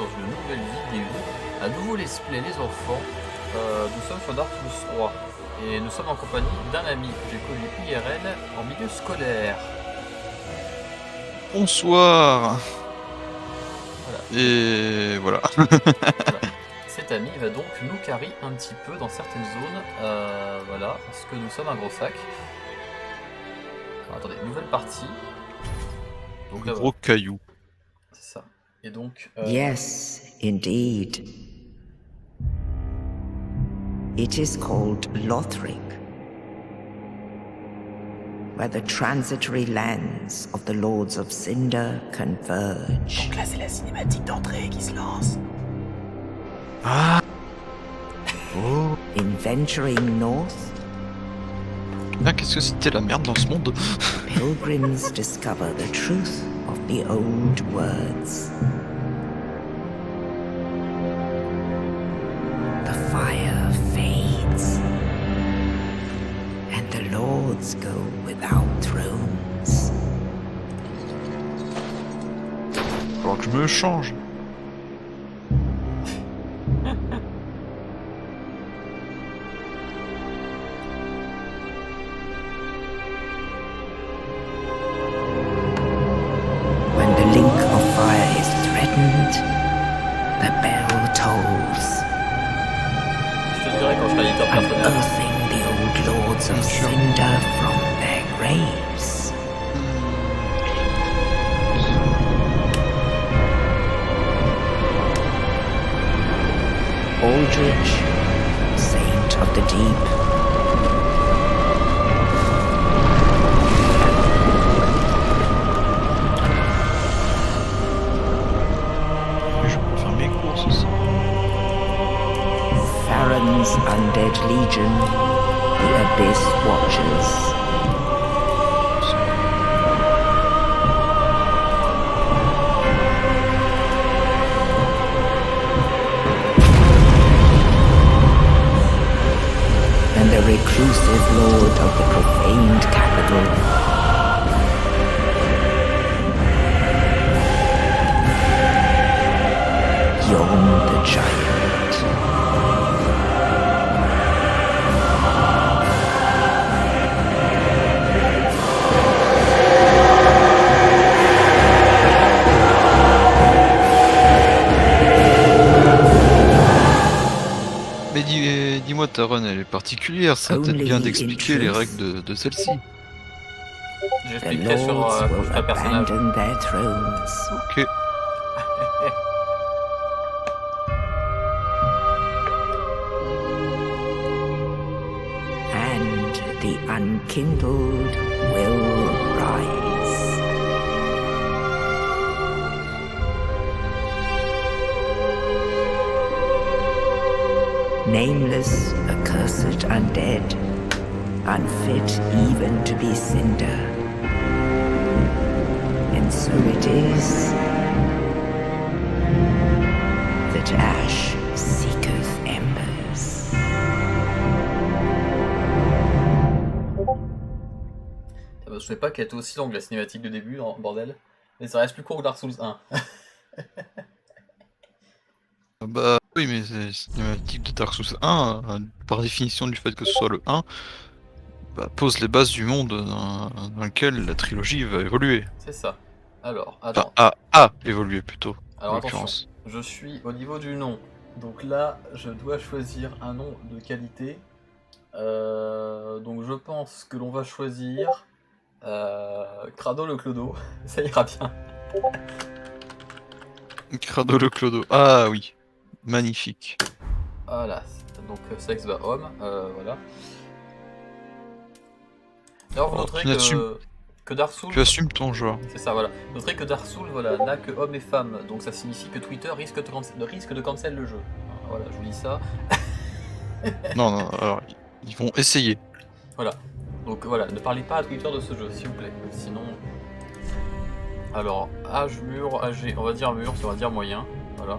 dans une nouvelle vidéo. Un nouveau let's play les enfants. Nous sommes sur Dark Souls 3 et nous sommes en compagnie d'un ami que j'ai connu IRL en milieu scolaire. Bonsoir. Voilà. Et voilà. Voilà. Cet ami va donc nous carry un petit peu dans certaines zones. Voilà, parce que nous sommes un gros sac. Alors, attendez, nouvelle partie. Donc là, Gros caillou. c'est ça. Et donc. Yes, indeed. It is called Lothric, where the transitory lands of the Lords of Cinder converge. Donc là, c'est la cinématique d'entrée qui se lance. Ah. Oh. In venturing north, Ah, qu'est-ce que c'était la merde dans ce monde? pilgrims discover the truth of the old words. The fire fades, and the lords go without thrones. Alors que je me change. When the link of fire is threatened, the bell tolls, Je te dirai quand je serai éditeur personnel. unearthing the old lords of Cinder from their graves. Aldrich, saint of the deep, Je peux faire mes courses aussi. Farron's undead legion, the Abyss Watchers. And the reclusive lord of the profaned capital. Yon the giant. Mais dis-moi, ta run, elle est particulière. Ça peut-être Only bien in d'expliquer les truth. règles de celle-ci. The J'expliquerai sur lords quand je will ferai personnage. abandon their thrones. Ok. And the unkindled will rise. Nameless, accursed undead, unfit even to be cinder. And so it is that ash seeketh embers. Je savais pas qu'elle était aussi longue la cinématique de début, bordel. Mais ça reste plus court que Dark Souls 1. Bah oui, mais c'est cinématique de Dark Souls 1, par définition du fait que ce soit le 1, bah, pose les bases du monde dans lequel la trilogie va évoluer. C'est ça. Alors, Enfin, attends. a évolué plutôt, Alors en attention, l'occurrence. je suis au niveau du nom. Donc là, je dois choisir un nom de qualité. Donc je pense que l'on va choisir Crado le Clodo. Ça ira bien. Crado le Clodo. Ah oui, magnifique. Voilà. Donc sexe va homme. Voilà. Là, vous Alors, noterez tu n'assumes- que Dark Souls. Tu assumes ton genre. C'est ça, voilà. Vous noterez que Dark Souls, voilà, n'a que hommes et femmes. Donc ça signifie que Twitter risque de cancel le jeu. Voilà, je vous dis ça. Non, non, alors, ils vont essayer. Voilà. Donc voilà, ne parlez pas à Twitter de ce jeu, s'il vous plaît. Sinon. Alors, âge mûr, âgé, on va dire mûr, on va dire moyen. Voilà.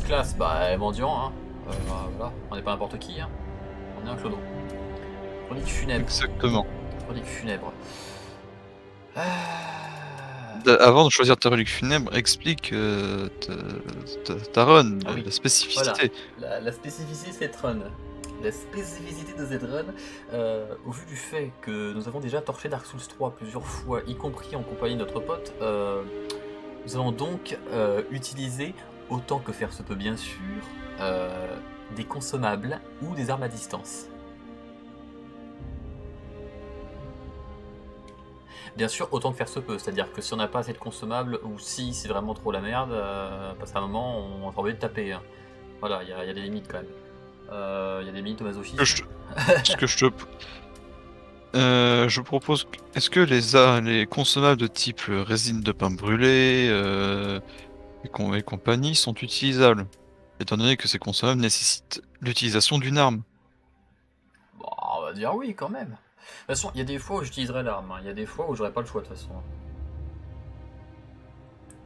Classe, bah mendiant, hein. Voilà, on n'est pas n'importe qui, hein. On est un clodo. Chronique funèbre. Exactement. Chronique funèbre. avant de choisir ta relique funèbre, explique ta run, Ah oui. la spécificité. La spécificité de cette run. La spécificité de cette run, au vu du fait que nous avons déjà torché Dark Souls 3 plusieurs fois, y compris en compagnie de notre pote, nous allons donc utiliser, autant que faire se peut bien sûr, des consommables ou des armes à distance. Bien sûr, autant que faire se peut, c'est-à-dire que si on n'a pas assez de consommables, ou si c'est vraiment trop la merde, parce qu'à un moment on va envie de taper. Hein. Voilà, il y a des limites quand même. Il y a des limites au masochisme. Ce que je propose, est-ce que les consommables de type résine de pain brûlé et compagnie sont utilisables, étant donné que ces consommables nécessitent l'utilisation d'une arme? Bon, on va dire oui quand même. De toute façon, il y a des fois où j'utiliserai l'arme, hein. Il y a des fois où j'aurai pas le choix de toute façon.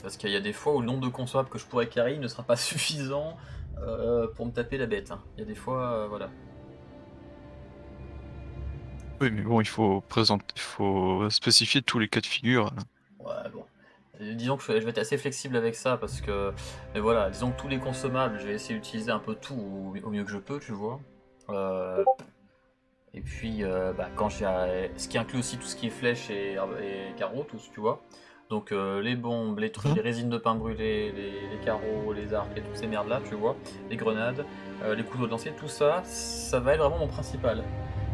Parce qu'il y a des fois où le nombre de consommables que je pourrais carry ne sera pas suffisant pour me taper la bête. Hein. Il y a des fois, voilà. Oui, mais bon, il faut spécifier tous les cas de figure. Ouais, bon. Disons que je vais être assez flexible avec ça parce que. Mais voilà, disons que tous les consommables, je vais essayer d'utiliser un peu tout au mieux que je peux, tu vois. Et puis, quand j'ai. Ce qui inclut aussi tout ce qui est flèches et carreaux, tous, tu vois. Donc, les bombes, les trucs, les résines de pain brûlé, les carreaux, les arcs et toutes ces merdes-là, tu vois. Les grenades, les couteaux de lancer, tout ça, ça va être vraiment mon principal.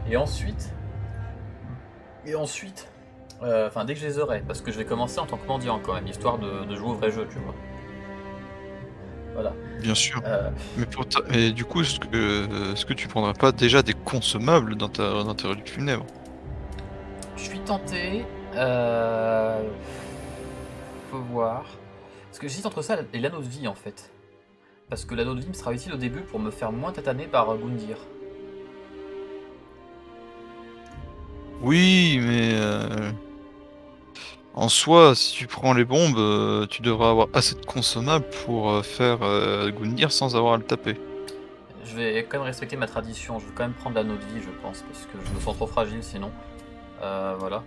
Et ensuite. Enfin, dès que je les aurai, parce que je vais commencer en tant que mendiant quand même, histoire de jouer au vrai jeu, tu vois. Voilà. Bien sûr. Mais du coup, est-ce que tu prendrais pas déjà des consommables dans ta relique funèbre? Je suis tenté. Faut voir. Parce que j'hésite entre ça et l'anneau de vie en fait. Parce que l'anneau de vie me sera utile au début pour me faire moins tataner par Gundyr. Oui, mais en soi, si tu prends les bombes, tu devras avoir assez de consommables pour faire Gundyr sans avoir à le taper. Je vais quand même respecter ma tradition, je vais quand même prendre l'anneau de vie je pense, parce que je me sens trop fragile sinon. Voilà.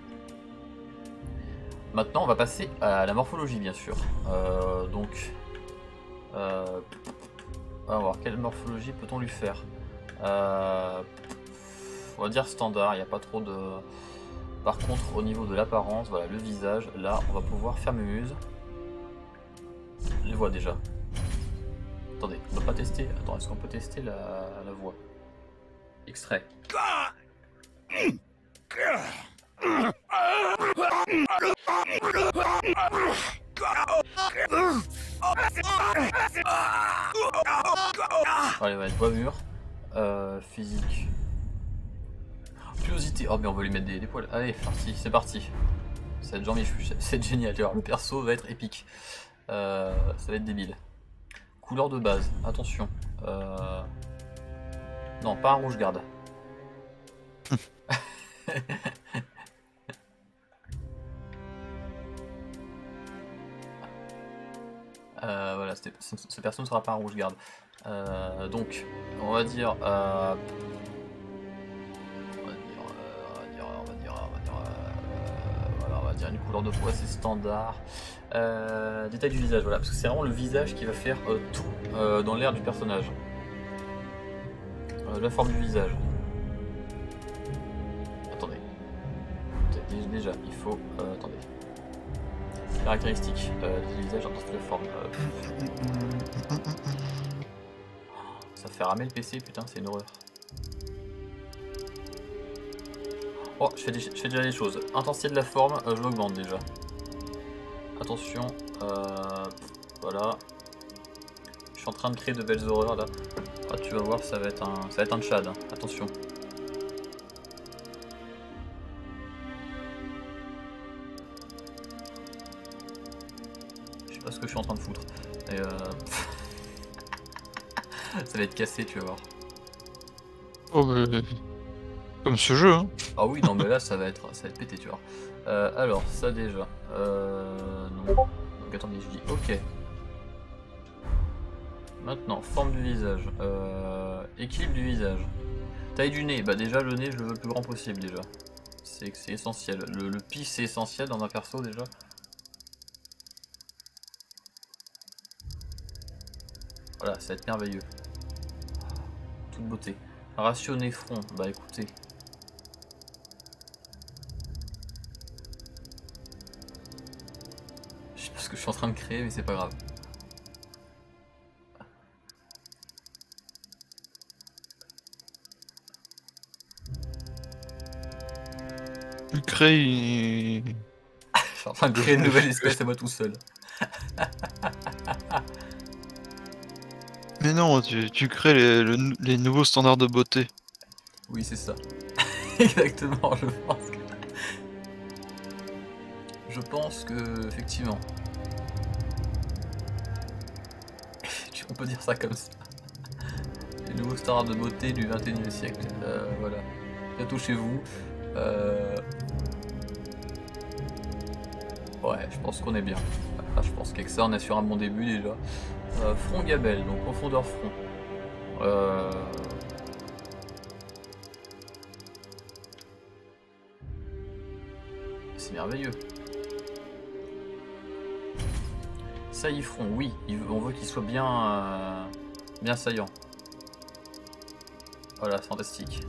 Maintenant on va passer à la morphologie bien sûr. Donc... on va voir quelle morphologie peut-on lui faire. On va dire standard, il n'y a pas trop de... Par contre, au niveau de l'apparence, voilà, le visage, là, on va pouvoir faire mumuse. Les voix déjà. Attendez, on va pas tester. Attends, est-ce qu'on peut tester la voix? Extrait. Allez, ouais, voix mûre. Physique. Curiosité. Oh, mais on va lui mettre des poils. Allez, c'est parti. Ça va être Jean-Michel, c'est génial. Alors, le perso va être épique. Ça va être débile. Couleur de base, attention. Non, pas un rouge garde. Voilà, ce perso ne sera pas un rouge garde. Donc, on va dire... Voilà, on va dire une couleur de peau assez standard. Détail du visage, voilà, parce que c'est vraiment le visage qui va faire tout dans l'air du personnage. La forme du visage. Attendez. Déjà, il faut... attendez. Caractéristiques du visage en toute la forme. Ça fait ramer le PC, putain, c'est une horreur. Oh, je fais déjà les choses. Intensité de la forme, je l'augmente déjà. Attention, voilà. Je suis en train de créer de belles horreurs là. Ah, tu vas voir, ça va être un Tchad, hein. Attention. Je sais pas ce que je suis en train de foutre. Et ça va être cassé, tu vas voir. Oh, mais... Comme ce jeu, hein. Ah oui, non, mais là, ça va être pété, tu vois. Alors, ça déjà. Non. Donc attendez, je dis OK. Maintenant, forme du visage. Équilibre du visage. Taille du nez. Bah déjà, le nez, je le veux le plus grand possible, déjà. C'est essentiel. Le pif, c'est essentiel dans un perso, déjà. Voilà, ça va être merveilleux. Toute beauté. Rationner front, bah écoutez. Je sais pas ce que je suis en train de créer, mais c'est pas grave. Tu crées une... Je suis en train de créer une nouvelle espèce à moi tout seul. Mais non, tu crées les nouveaux standards de beauté. Oui, c'est ça. Exactement, je pense que... Je pense que, effectivement... On peut dire ça comme ça. Les nouveaux stars de beauté du 21e siècle. Voilà. Bientôt chez vous. Ouais, je pense qu'on est bien. Ah, je pense qu'avec ça, on est sur un bon début déjà. Front Gabelle, donc profondeur front. C'est merveilleux. Saillie front, oui, on veut qu'il soit bien, bien saillant. Voilà, c'est fantastique.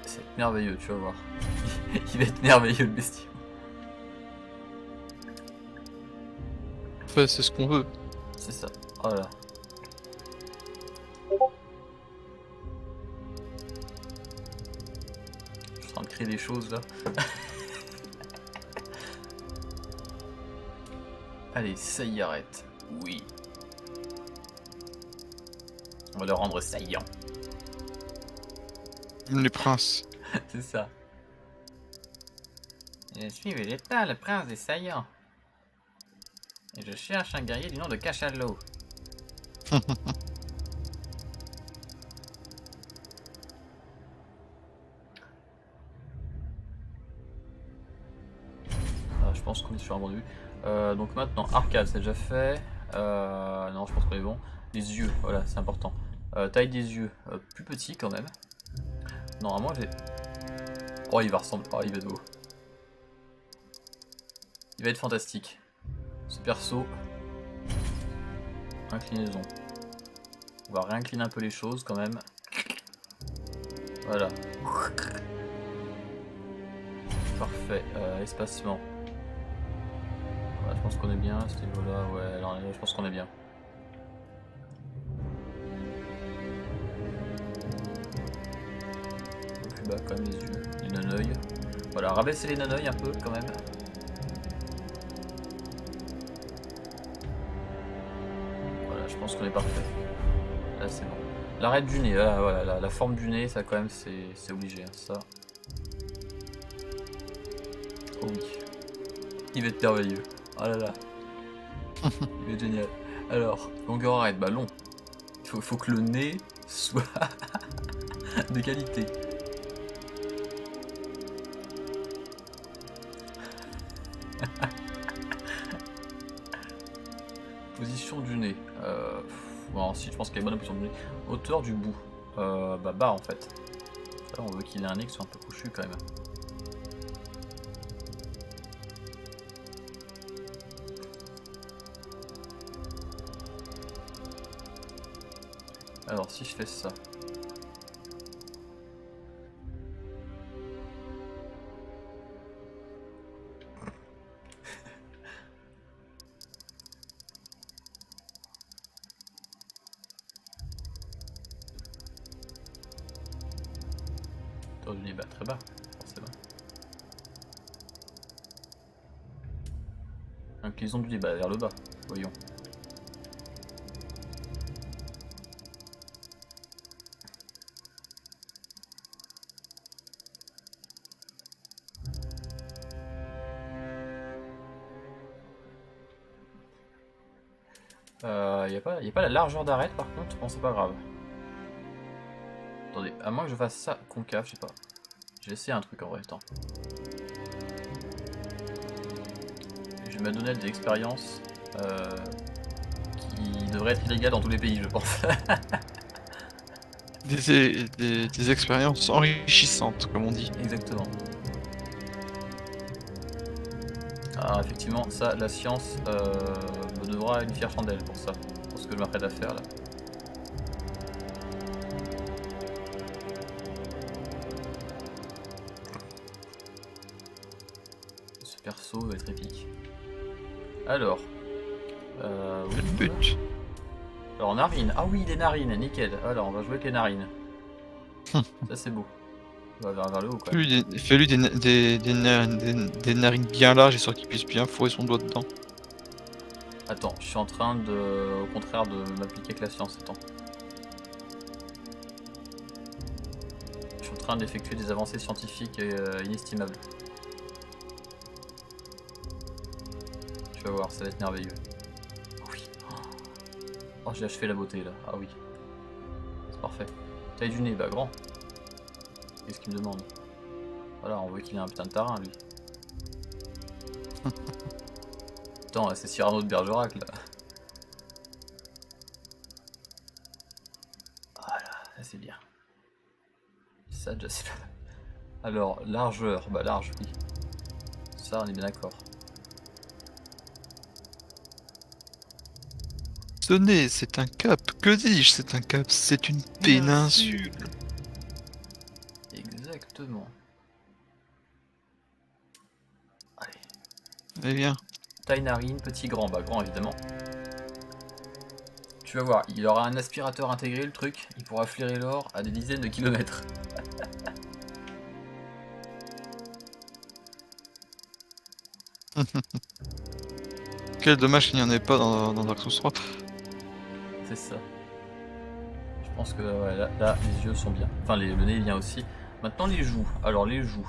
C'est merveilleux, tu vas voir. Il va être merveilleux le bestiau. Ouais, c'est ce qu'on veut. C'est ça, voilà. Je suis en train de créer des choses là. Allez, ça y arrête. Oui. On va le rendre saillant. Les princes. C'est ça. Je suis Vegeta, le prince des saillants. Et je cherche un guerrier du nom de Cachalot. Je pense qu'on est sur un bon début. Donc maintenant, arcade, c'est déjà fait. Non, je pense qu'on est bon. Les yeux, voilà, c'est important. Taille des yeux, plus petit quand même. Normalement, j'ai... Oh, il va ressembler... Oh, il va être beau. Il va être fantastique. Ce perso... Inclinaison. On va réincliner un peu les choses quand même. Voilà. Parfait. Espacement. Voilà, je pense qu'on est bien à ce niveau-là. Ouais, alors, je pense qu'on est bien. Plus bas quand même les yeux, les naneuils. Voilà, rabaisser les naneuils un peu quand même. Voilà, je pense qu'on est parfait. Là c'est bon. L'arête du nez, là, voilà, la forme du nez, ça quand même c'est obligé, hein, ça. Oh oui. Il va être merveilleux. Oh là là. Il va être génial. Alors, longueur arête, bah long. Il faut que le nez soit de qualité. Position du nez. Bon, si je pense qu'il y a une bonne position du nez. Hauteur du bout. Bah bas en fait. Là, on veut qu'il ait un nez qui soit un peu couchu quand même. Alors si je fais ça. Hauteur du nez, bah très bas, forcément. Inclinaison du nez, bah vers le bas, voyons. Y a pas la largeur d'arête par contre, bon c'est pas grave. Attendez, à moins que je fasse ça concave, je sais pas. J'ai essayé un truc en vrai, attends. Je vais me donner des expériences qui devraient être illégales dans tous les pays, je pense. Des expériences enrichissantes, comme on dit. Exactement. Alors effectivement, ça, la science me devra une fière chandelle pour ça. Pour ce que je m'apprête à faire là. Ce perso va être épique. Alors. Le but. Alors narines. Ah oui, les narines, nickel. Alors on va jouer avec les narines. Ça c'est beau. On va vers le haut quoi. Fais-lui des narines bien larges histoire qu'il puisse bien fourrer son doigt dedans. Attends, je suis en train de, au contraire, de m'appliquer avec la science. Attends. Je suis en train d'effectuer des avancées scientifiques inestimables. Tu vas voir, ça va être merveilleux. Oui. Oh, j'ai achevé la beauté là. Ah oui. C'est parfait. Taille du nez, bah grand. Qu'est-ce qu'il me demande? Voilà, on voit qu'il a un putain de tarin lui. Attends, c'est Cyrano de Bergerac là. Voilà, ça c'est bien. Ça déjà c'est pas mal. Alors, largeur, bah large, oui. Ça on est bien d'accord. Ce nez, c'est un cap. Que dis-je? C'est un cap. C'est une péninsule. Exactement. Allez. Eh bien. Taille narine, petit grand, bah grand évidemment. Tu vas voir, il aura un aspirateur intégré le truc, il pourra flairer l'or à des dizaines de kilomètres. Quel dommage qu'il n'y en ait pas dans Dark Souls 3. C'est ça. Je pense que ouais, là, les yeux sont bien. Enfin le nez vient aussi. Maintenant les joues. Alors les joues.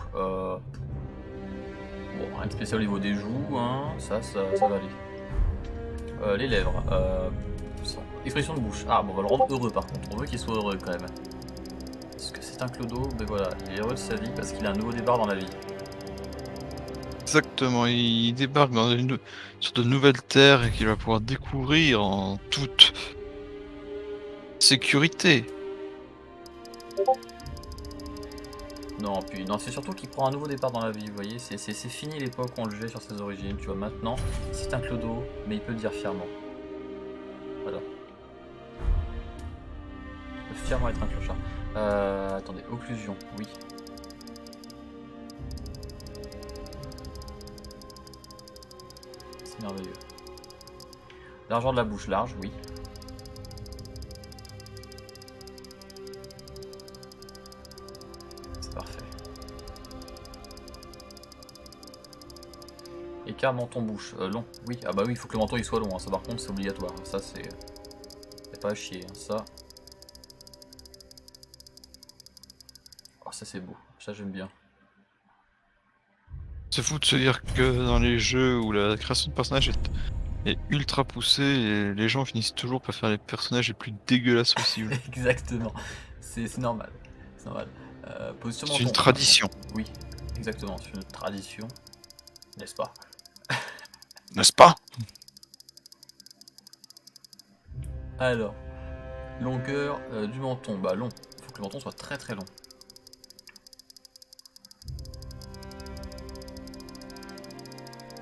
Bon, rien de spécial au niveau des joues, hein. Ça va aller. Les lèvres. Expression de bouche. Ah bon, on va le rendre heureux par contre. On veut qu'il soit heureux quand même. Parce que c'est un clodo, mais voilà, il est heureux de sa vie parce qu'il a un nouveau départ dans la vie. Exactement, il débarque sur de nouvelles terres et qu'il va pouvoir découvrir en toute sécurité. Non, puis non, c'est surtout qu'il prend un nouveau départ dans la vie, vous voyez, c'est fini l'époque où on le jugeait sur ses origines, tu vois, maintenant, c'est un clodo, mais il peut le dire fièrement. Voilà. Il peut fièrement être un clochard. Attendez, occlusion, oui. C'est merveilleux. Largeur de la bouche, large, oui. C'est parfait. Écart menton-bouche, long, oui. Ah bah oui, il faut que le menton il soit long, hein. Ça par contre c'est obligatoire, ça c'est... Y'a pas à chier, hein. Ça... Oh ça c'est beau, ça j'aime bien. C'est fou de se dire que dans les jeux où la création de personnages est ultra poussée, et les gens finissent toujours par faire les personnages les plus dégueulasses possibles. Exactement, c'est normal, c'est normal. Position C'est menton. une tradition. Oui, exactement, c'est une tradition, n'est-ce pas? N'est-ce pas? Alors, longueur du menton, bah long, faut que le menton soit très très long.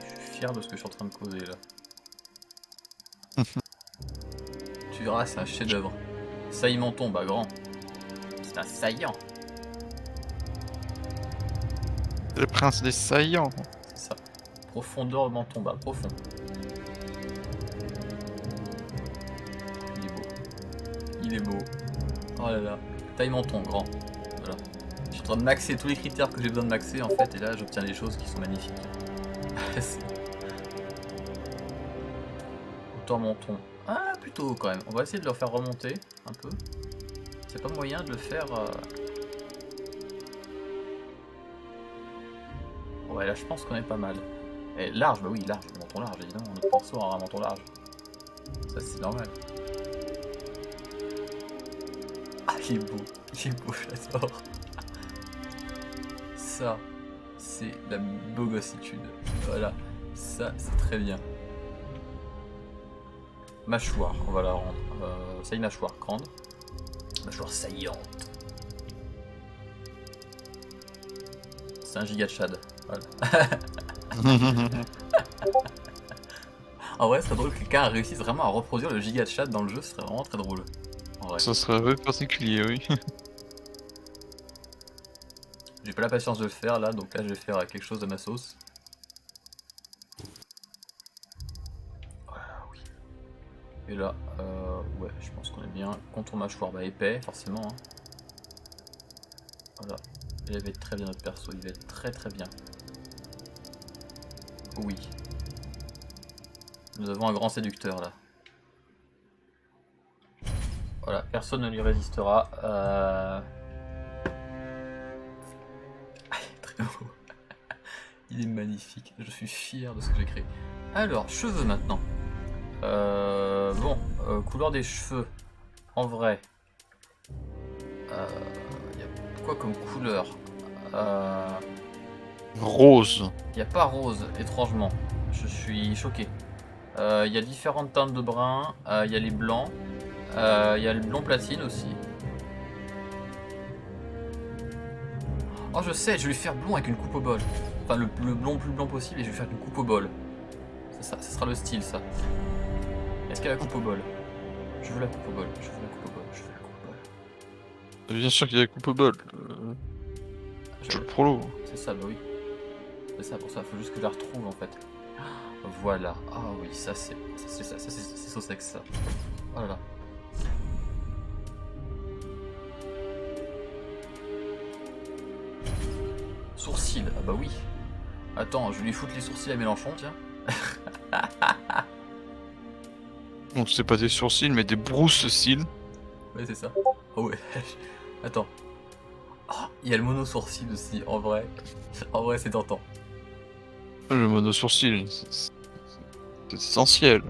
Je suis fier de ce que je suis en train de causer là. Tu verras, c'est un chef d'œuvre. Saillie menton, bah grand. C'est un saillant, Le prince des saillants. c'est ça. Profondeur de menton, bah profond. Il est beau. Il est beau. Oh là là. Taille menton, grand. Voilà. Je suis en train de maxer tous les critères que j'ai besoin de maxer en fait, et là j'obtiens des choses qui sont magnifiques. Hauteur menton. Ah, plutôt haut quand même. On va essayer de le faire remonter un peu. C'est pas moyen de le faire. Ouais, là je pense qu'on est pas mal. Et large, bah oui, large, le menton large, évidemment. Notre perso aura un menton large. Ça c'est normal. Ah, il est beau, j'adore. Ça, c'est la beau gossitude. Voilà, ça c'est très bien. Mâchoire, on va la rendre. Ça y est, mâchoire grande. Mâchoire saillante. C'est un giga de Chad. Voilà. En vrai, ce serait drôle que quelqu'un réussisse vraiment à reproduire le giga chat dans le jeu, ce serait vraiment très drôle. En vrai. Ça serait vrai particulier, oui. J'ai pas la patience de le faire là, donc là je vais faire quelque chose de ma sauce. Voilà, oui. Et là, ouais, je pense qu'on est bien. Contour mâchoire, bah épais, forcément. Hein. Voilà. Il va être très bien notre perso, il va être très très bien. Oui. Nous avons un grand séducteur là. Voilà, personne ne lui résistera. Très beau. Il est magnifique, je suis fier de ce que j'ai créé. Alors, cheveux maintenant. Bon, couleur des cheveux. En vrai. Y a quoi comme couleur? Rose. Y a pas rose, étrangement. Je suis choqué. Y a différentes teintes de brun. Y a les blancs. Y a le blond platine aussi. Oh, je sais, je vais lui faire blond avec une coupe au bol. Enfin, le blond plus blanc possible et je vais faire une coupe au bol. C'est ça, ce sera le style, ça. Est-ce qu'il y a la coupe au bol? Je veux la coupe au bol, je veux la coupe au bol, je veux la coupe au bol. Bien sûr qu'il y a la coupe au bol. Je le prolo. C'est ça, bah oui. C'est ça, pour ça, faut juste que je la retrouve en fait. Voilà, ah oui, ça c'est ça, ça c'est sauce avec ça. Oh là là. Sourcils, ah bah oui. Attends, je vais lui foutre les sourcils à Mélenchon, tiens. Donc c'est pas des sourcils, mais des brousses-cils. Ouais, c'est ça. Oh ouais. Attends. Oh, il y a le mono-sourcil aussi, en vrai. En vrai, c'est tentant. Le mono-sourcil, c'est essentiel.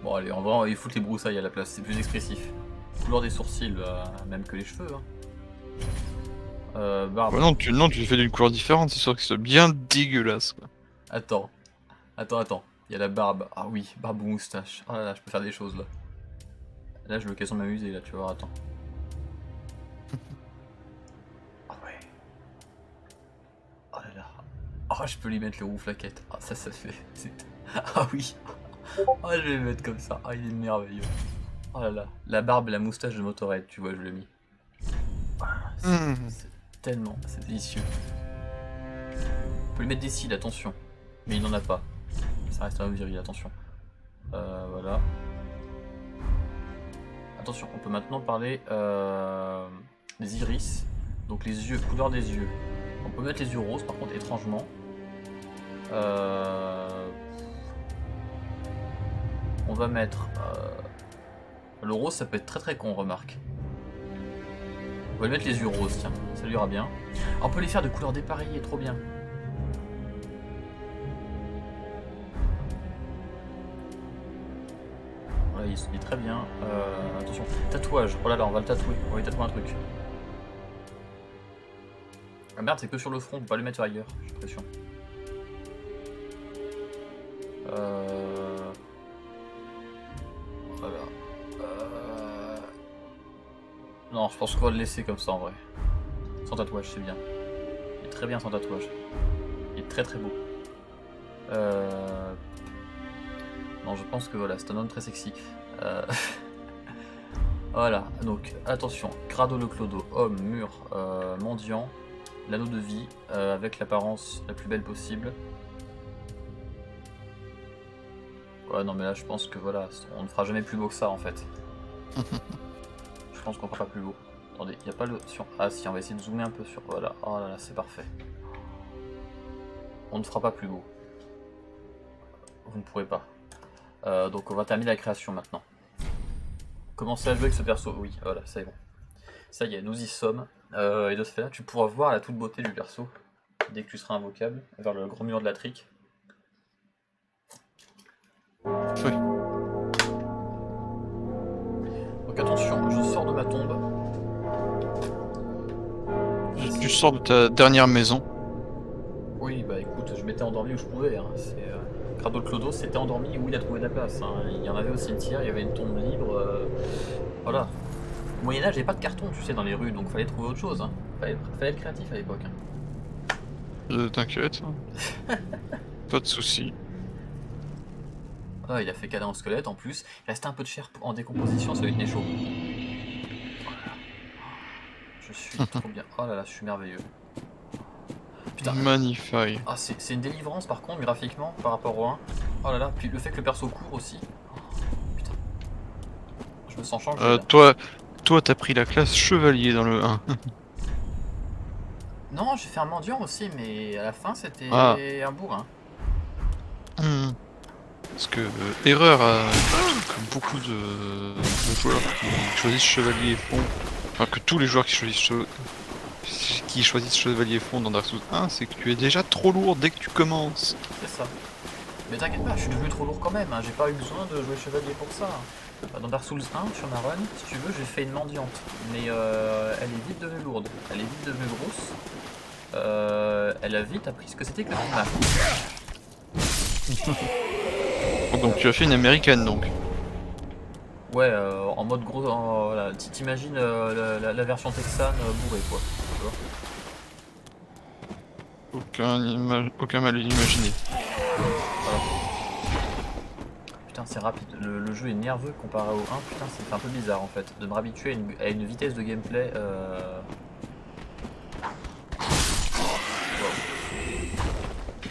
Bon, allez, en vrai, on va y foutre les broussailles à la place, c'est plus expressif. Couleur des sourcils, même que les cheveux, hein. Barbe. Ouais, non, tu fais d'une couleur différente, c'est sûr que c'est bien dégueulasse, quoi. Attends. Attends. Il y a la barbe. Ah oui, barbe ou moustache. Oh là là, je peux faire des choses là. Là, j'ai l'occasion de m'amuser là, tu vois, attends. Ah ouais. Oh là là. Oh, je peux lui mettre le rouflaquette. Ah, ça fait. Ah oui. Oh, je vais le mettre comme ça. Ah, il est merveilleux. Oh là là. La barbe et la moustache de Motorhead, tu vois, je l'ai mis. C'est tellement. C'est délicieux. On peut lui mettre des cils, attention. Mais il n'en a pas. Ça reste un homme viril, attention. Voilà. Attention, on peut maintenant parler des iris. Donc les yeux, couleur des yeux. On peut mettre les yeux roses par contre, étrangement. On va mettre... le rose, ça peut être très très con, remarque. On va lui mettre les yeux roses, tiens, ça lui ira bien. On peut les faire de couleurs dépareillées, trop bien. Voilà, il est très bien. Attention, tatouage. Oh là là, on va le tatouer. On va lui tatouer un truc. Ah merde, c'est que sur le front, on peut pas le mettre ailleurs, j'ai l'impression. Voilà. Non, je pense qu'on va le laisser comme ça en vrai. Sans tatouage, c'est bien. Il est très bien sans tatouage. Il est très très beau. Non, je pense que voilà, c'est un homme très sexy. Voilà, donc attention, Grado le Clodo, homme, mûr, mendiant, l'anneau de vie, avec l'apparence la plus belle possible. Ouais, non mais là je pense que voilà, on ne fera jamais plus beau que ça en fait. Je pense qu'on fera pas plus beau. Attendez, il n'y a pas le... Ah si, on va essayer de zoomer un peu sur... Voilà, oh là là, c'est parfait. On ne fera pas plus beau. Vous ne pourrez pas. Donc on va terminer la création maintenant. Commencer à jouer avec ce perso, oui, voilà, c'est bon. Ça y est, nous y sommes. Et de ce fait-là, tu pourras voir la toute beauté du perso dès que tu seras invocable vers le grand mur de la trique. Oui. Donc attention, je sors de ma tombe. Tu sors de ta dernière maison. Oui, bah écoute, je m'étais endormi où je pouvais. Hein. Grado le Clodo s'était endormi où il a trouvé de la place. Hein. Il y en avait au cimetière, il y avait une tombe libre. Voilà. Au Moyen-Âge, il n'y avait pas de carton, tu sais, dans les rues, donc fallait trouver autre chose. Hein. Fallait être créatif à l'époque. Hein. T'inquiète. Pas de soucis. Ah, il a fait cadeau au squelette en plus. Il restait un peu de chair en décomposition, ça lui tenait chaud. Voilà. Je suis trop bien. Oh là là, je suis merveilleux. Putain. Magnifique. Ah, c'est une délivrance par contre, graphiquement, par rapport au 1. Oh là là, puis le fait que le perso court aussi. Putain. Je me sens changé là. Toi, t'as pris la classe chevalier dans le 1. Non, j'ai fait un mendiant aussi, mais à la fin c'était Ah. un bourrin. Parce que Erreur a, comme beaucoup de joueurs qui choisissent chevalier fond, enfin que tous les joueurs qui choisissent chevalier fond dans Dark Souls 1, c'est que tu es déjà trop lourd dès que tu commences. C'est ça. Mais t'inquiète pas, je suis devenu trop lourd quand même, hein. J'ai pas eu besoin de jouer chevalier pour ça. Dans Dark Souls 1, sur ma run, si tu veux, j'ai fait une mendiante. Mais elle est vite devenue lourde, elle est vite devenue grosse. Elle a vite appris ce que c'était que le combat. Donc tu as fait une américaine donc. Ouais, en mode gros, voilà. T'imagines la version texane bourrée quoi. Tu vois. Aucun mal imaginé. Voilà. Putain, c'est rapide. Le jeu est nerveux comparé au 1. Putain, c'est un peu bizarre en fait. De me réhabituer à une vitesse de gameplay.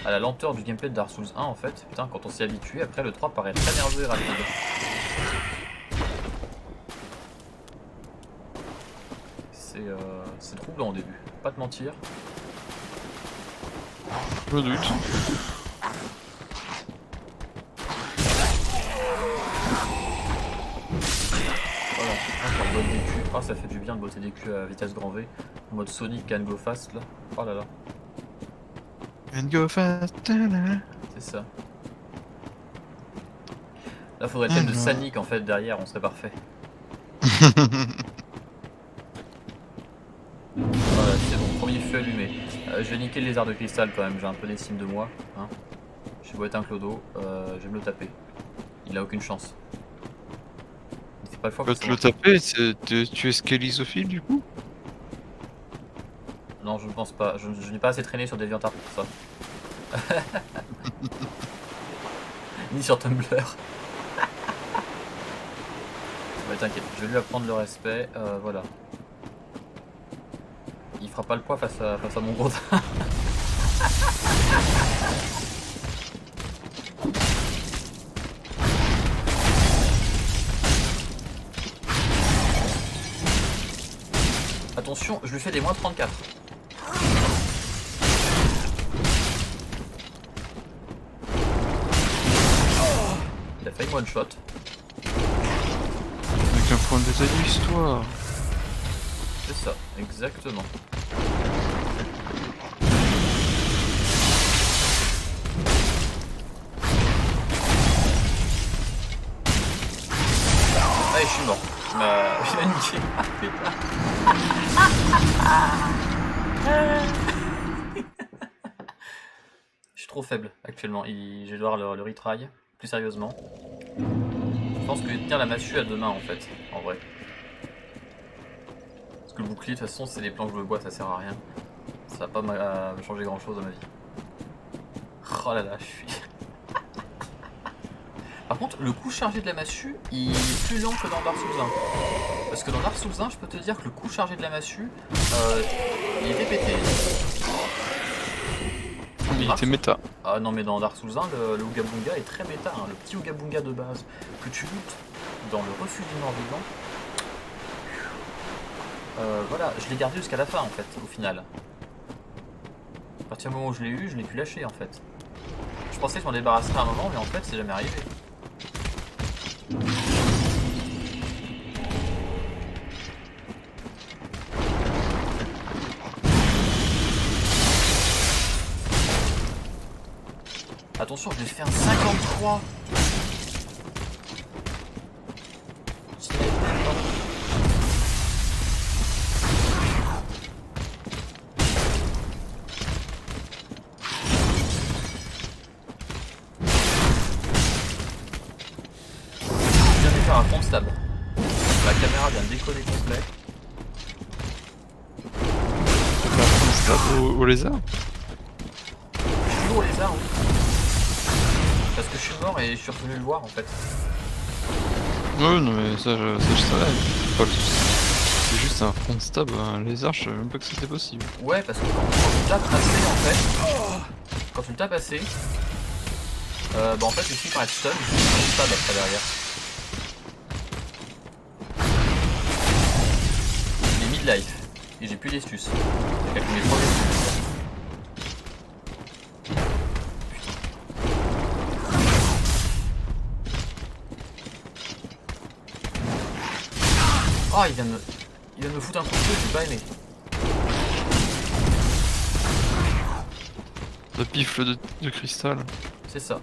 À la lenteur du gameplay de Dark Souls 1 en fait. Putain, quand on s'y habitue, après le 3 paraît très nerveux et rapide. C'est troublant au début, pas te mentir. Je me doute. Voilà, on botte des culs. Ah, ça fait du bien de botter des culs à vitesse grand V. En mode Sonic can go fast là. Oh là là. And go fast. C'est ça. Là, faudrait le thème de Sonic en fait derrière, on serait parfait. Voilà, c'est bon, premier feu allumé. Je vais niquer le lézard de cristal quand même, j'ai un peu d'estime de moi. Hein. J'ai beau être un clodo, je vais me le taper. Il a aucune chance. C'est pas le fois Tu vas te le taper, tu es scalisophile du coup? Non, je ne pense pas. Je n'ai pas assez traîné sur DeviantArt pour ça. Ni sur Tumblr. Ouais, t'inquiète, je vais lui apprendre le respect. Voilà. Il fera pas le poids face à mon gros. Attention, je lui fais des moins 34. Il a failli one shot. Avec un point de détail de l'histoire. C'est ça, exactement. Allez, je suis mort. Je m'ai niqué. Ah, putain. Je suis trop faible actuellement. Je vais devoir le retry plus sérieusement. Je pense que je vais tenir la massue à deux mains en fait, en vrai. Parce que le bouclier de toute façon c'est des planches de bois, ça sert à rien. Ça va pas changer grand chose dans ma vie. Oh là là, je suis... Par contre, le coup chargé de la massue, il est plus lent que dans Dark Souls 1. Parce que dans Dark Souls 1, je peux te dire que le coup chargé de la massue, il était pété. Il était méta. Ah non, mais dans Dark Souls 1, le Ooga Boonga est très méta. Hein. Le petit Ooga Boonga de base que tu lootes dans le refuge du mort-vivant. Voilà, je l'ai gardé jusqu'à la fin en fait, au final. À partir du moment où je l'ai eu, je l'ai pu lâcher en fait. Je pensais que je m'en débarrasserais à un moment, mais en fait, c'est jamais arrivé. Attention, je vais faire un 53. Je viens de faire un front stab. La caméra vient de décoller complet. Au lézard. Toujours au lézard, oui. Parce que je suis mort et je suis revenu le voir en fait. Ouais, non mais ça je savais, c'est pas le souci. C'est juste un front stab, un lézard, je savais même pas que c'était possible. Ouais, parce que quand tu tapes assez en fait, quand tu le tapes assez, bah en fait il finit par être stun, il finit par être stab après derrière. Il est mid-life, et j'ai plus d'estus. J'ai calculé 3 estus. Oh, il vient de me foutre un coup de feu, j'ai pas aimé. La pifle de cristal. C'est ça.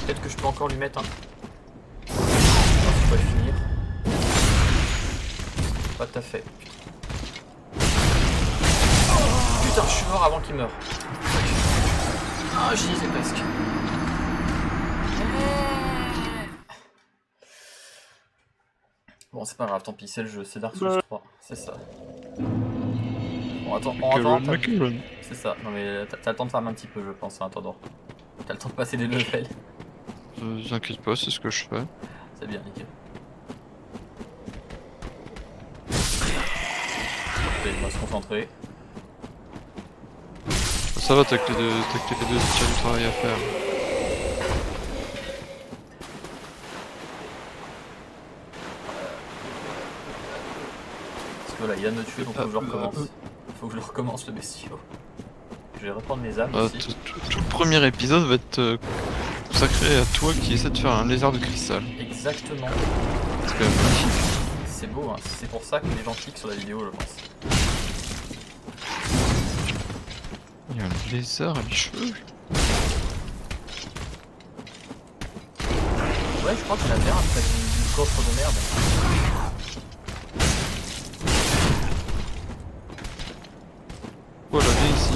Peut-être que je peux encore lui mettre un. Je pense que je peux le finir. Pas tout à fait. Putain, je suis mort avant qu'il meure. Ah, j'y étais presque. Bon, c'est pas grave, tant pis, c'est le jeu, c'est Dark Souls 3, c'est ça. Bon, attends, c'est ça. Non mais t'as le temps de farmer un petit peu, je pense, en attendant. T'as le temps de passer des levels. T'inquiète pas, c'est ce que je fais. C'est bien, nickel. Ok, on va se concentrer. Ça va, t'as que les deux tiers du travail à faire. Parce que voilà, il vient de me tuer, donc faut que je recommence. Faut que je le recommence, le bestiau. Je vais reprendre mes âmes aussi. Tout le premier épisode va être consacré à toi qui essaie de faire un lézard de cristal. Exactement. C'est quand même magnifique. C'est beau, hein. C'est pour ça que les gens cliquent sur la vidéo, je pense. Il y a un lézard à les cheveux. Ouais, je crois qu'il y en avait un après du coffre de merde. Voilà, viens ici.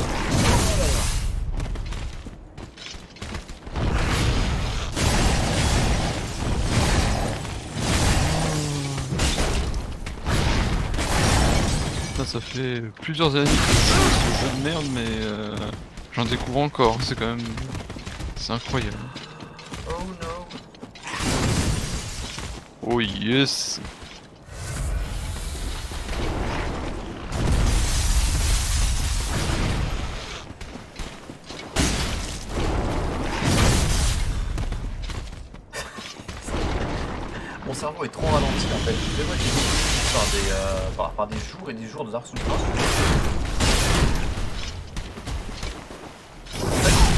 Ça fait plusieurs années que je joue à ce jeu de merde, mais j'en découvre encore. C'est quand même... C'est incroyable. Oh no. Oh yes. Mon cerveau est trop ralenti en fait. Je vois qu'il par des jours et des jours de Dark Souls 1.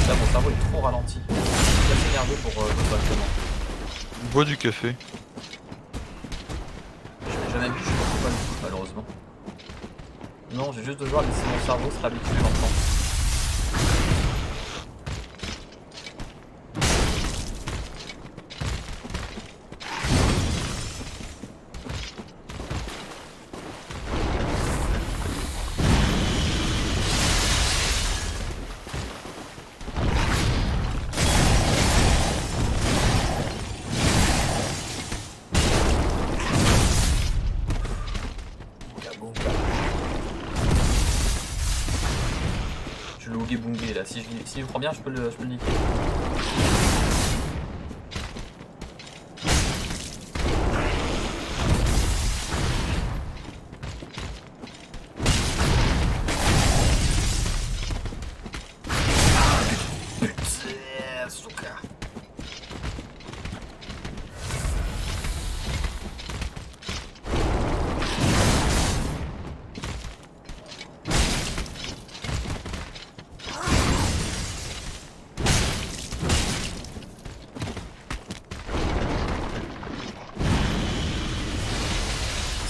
Là, mon cerveau est trop ralenti. Je suis assez nerveux pour actuellement. Bois du café. Je l'ai jamais vu, je pense pas du tout, malheureusement. Non, j'ai juste devoir laisser mon cerveau se réhabituer lentement. Je le hogué bungé là, si je prends bien je peux le niquer.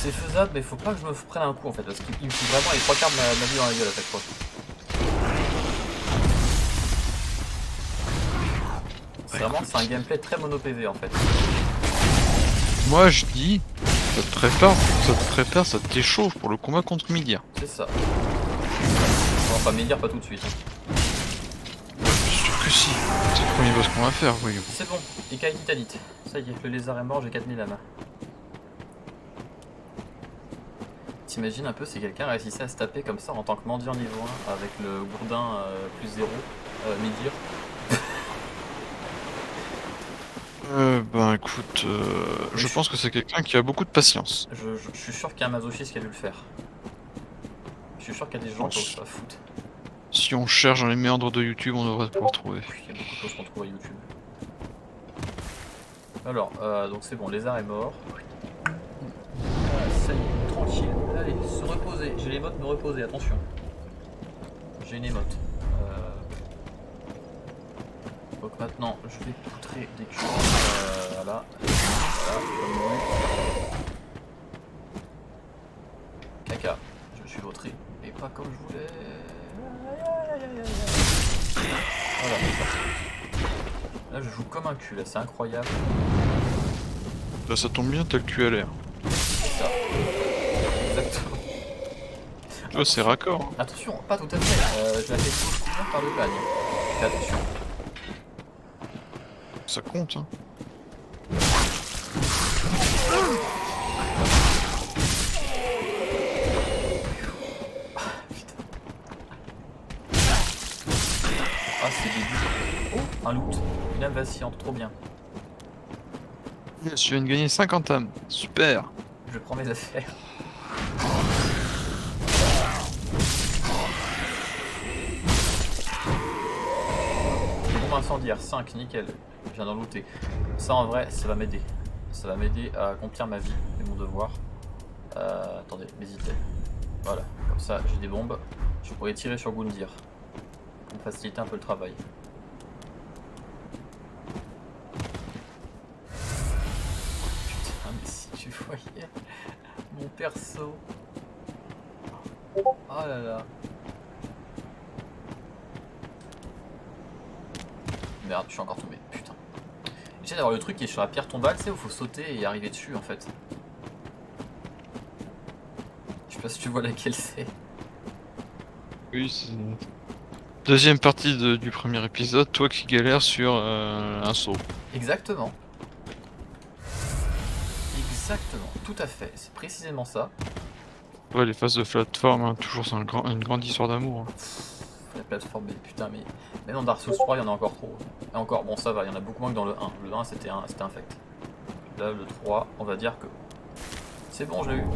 C'est faisable, mais faut pas que je me prenne un coup en fait, parce qu'il me fout vraiment les 3 quarts de ma vie dans la gueule à chaque fois. C'est un gameplay très mono PV en fait. Moi je dis, ça te prépare, ça t'échauffe pour le combat contre Midir. C'est ça. Bon, enfin Médir pas tout de suite. Je sûr que si, c'est le premier boss qu'on va faire, oui. C'est bon, Ekaï Titanite. Ça y est, le lézard est mort, j'ai 4000 âmes. T'imagines un peu si quelqu'un réussissait à se taper comme ça en tant que mendiant niveau 1 avec le gourdin +0, Midir. Ben écoute, je pense que c'est quelqu'un qui a beaucoup de patience. Je suis sûr qu'il y a un masochiste qui a dû le faire. Je suis sûr qu'il y a des gens qui osent pas foutre. Si on cherche dans les méandres de YouTube, on devrait pouvoir trouver. Oui, il y a beaucoup de choses qu'on trouve à YouTube. Alors, donc c'est bon, lézard est mort. Ça y est, tranquille. Allez, se reposer. J'ai l'émote me reposer, attention. J'ai une émote. Donc maintenant, je vais poutrer des culs. Voilà. Voilà, comme moi. Caca, je suis vautré. Et pas comme je voulais. Voilà, c'est parti. Là, je joue comme un cul, là, c'est incroyable. Là, ça tombe bien, t'as le cul à l'air. C'est ça. Exactement. Tu vois, c'est raccord. Hein. Attention, pas tout à fait. Je la fais soutenir par le pagne. Fais attention. Ça compte, hein. Ah, c'est début. Oh, un loot. Une âme vacillante, trop bien. Yes, je viens de gagner 50 âmes. Super. Je prends mes affaires. Bombe incendiaire, 5, nickel. Je viens d'en looter. Ça, en vrai, ça va m'aider. Ça va m'aider à accomplir ma vie et mon devoir. Attendez, mes items. Voilà, comme ça, j'ai des bombes. Je pourrais tirer sur Gundir. Pour me faciliter un peu le travail. Putain, mais si tu voyais mon perso. Oh là là. Merde, je suis encore tombé, putain. J'essaie d'avoir le truc qui est sur la pierre tombale, tu sais, où faut sauter et arriver dessus en fait. Je sais pas si tu vois laquelle c'est. Oui, c'est... Deuxième partie du premier épisode, toi qui galères sur un saut. Exactement. Exactement, tout à fait, c'est précisément ça. Ouais, les phases de plateforme, hein, toujours c'est une grande histoire d'amour. Hein. La plateforme, mais putain, mais dans Dark Souls 3, il y en a encore trop. Et encore, bon, ça va, il y en a beaucoup moins que dans le 1. Le 1, c'était infect. Là, le 3, on va dire que c'est bon, je l'ai eu.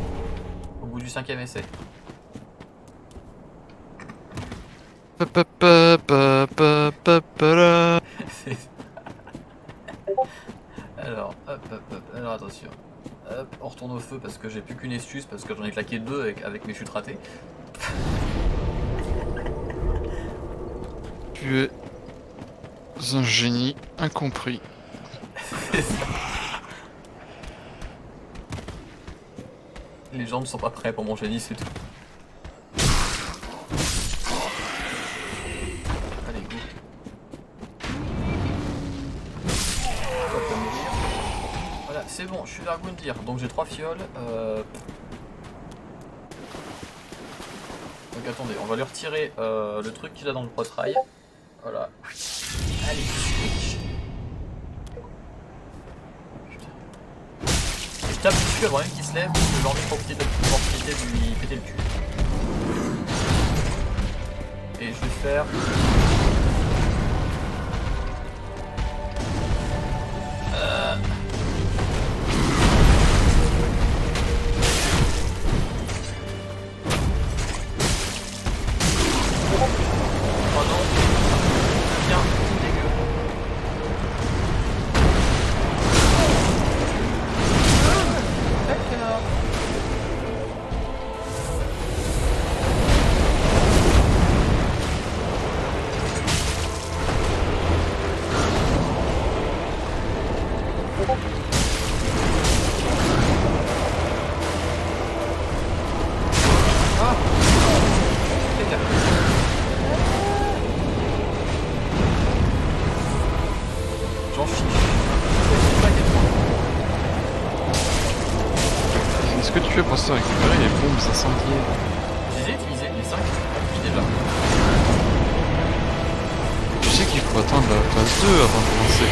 Au bout du 5ème essai. Alors, alors attention. Hop, on retourne au feu parce que j'ai plus qu'une astuce, parce que j'en ai claqué 2 avec mes chutes ratées. Tu es un génie incompris. Les gens ne sont pas prêts pour mon génie, c'est tout. Allez, go. Voilà, c'est bon, je suis vers Gundir, donc j'ai 3 fioles. Donc attendez, on va lui retirer le truc qu'il a dans le poitrail. Voilà. Allez, putain. Et je tape dessus avant même qu'il se lève, parce que j'ai envie de profiter de l'opportunité de lui péter le cul. Et je vais faire... Oh non, bien, dégueu. D'accord. Ah, fais gaffe. J'en fiche. Est-ce que tu fais pour ça récupérer les bombes incendiaires? Je les ai utilisés, les 5 depuis déjà. Tu sais qu'il faut attendre la phase 2 avant de lancer.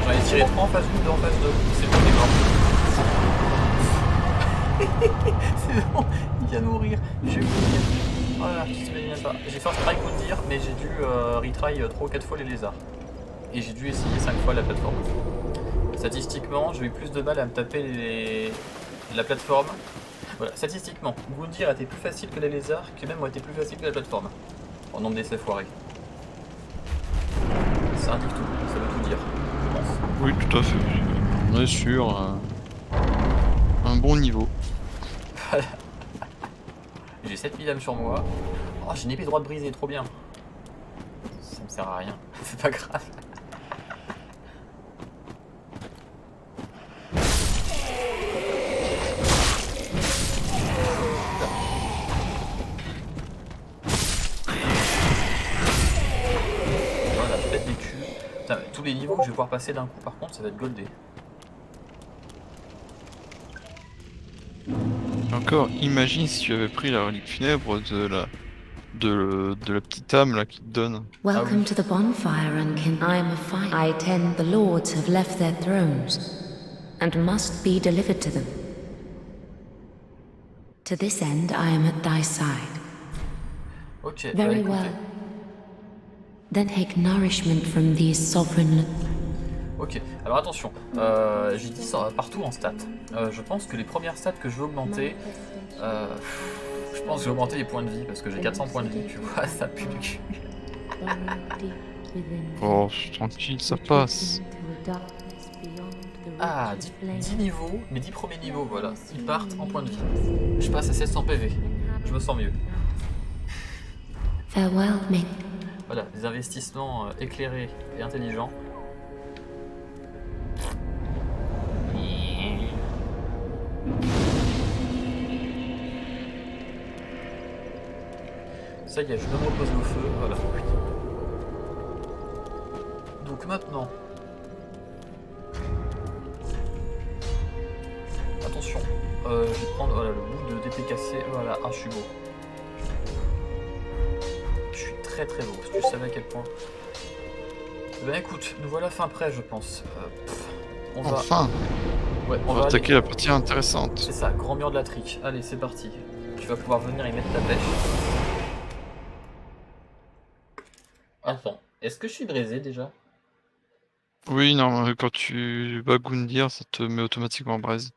J'en ai tiré 3 en phase 1, 2 en phase 2. C'est bon, il est mort. C'est bon, il vient de mourir. Je vais mourir. Voilà, je t'imagine même pas. J'ai fait un strike pour le dire, mais j'ai dû retry 3 ou 4 fois les lézards. Et j'ai dû essayer 5 fois la plateforme. Statistiquement, j'ai eu plus de mal à me taper la plateforme. Voilà, statistiquement, Gundyr a été plus facile que les lézards, qui même ont été plus facile que la plateforme. En nombre d'essais foirés. Ça indique tout, ça veut tout dire, je pense. Oui, tout à fait. On est sur un bon niveau. J'ai 7000 âmes sur moi. Oh, j'ai une épée droite brisée, trop bien. Ça me sert à rien, c'est pas grave. Voilà, je pète des culs. Putain, tous les niveaux que je vais pouvoir passer d'un coup, par contre, ça va être goldé. Et encore, imagine si tu avais pris la relique funèbre de la petite âme là qui te donne. Welcome to the bonfire, Unkin. I am a fire. I tend the lords have left their thrones and must be delivered to them. To this end, I am at thy side. Ok, Very écoutez. well. Then take nourishment from these sovereign. Ok, alors attention, j'ai dit ça partout en stats. Je pense que les premières stats que je veux augmenter, je pense que je vais augmenter les points de vie parce que j'ai 400 points de vie, tu vois, ça pue du cul. Oh, tranquille, ça passe. Ah, 10 niveaux, mes 10 premiers niveaux, voilà, ils partent en points de vie. Je passe à 700 PV, je me sens mieux. Farewell, Ming. Voilà, des investissements éclairés et intelligents. Ça y est, je peux me reposer au feu, voilà. Donc maintenant... Attention, je vais prendre voilà, le bout de DPKC, voilà, ah je suis beau. Je suis très très beau, si tu savais à quel point. Ben écoute, nous voilà fin prêt je pense. On va... Enfin, Ouais, on va attaquer la partie intéressante. C'est ça, grand mur de la trique. Allez, c'est parti. Tu vas pouvoir venir y mettre ta pêche. Attends, est-ce que je suis braisé déjà? Oui, non, quand tu bats Gundyr, ça te met automatiquement en braise.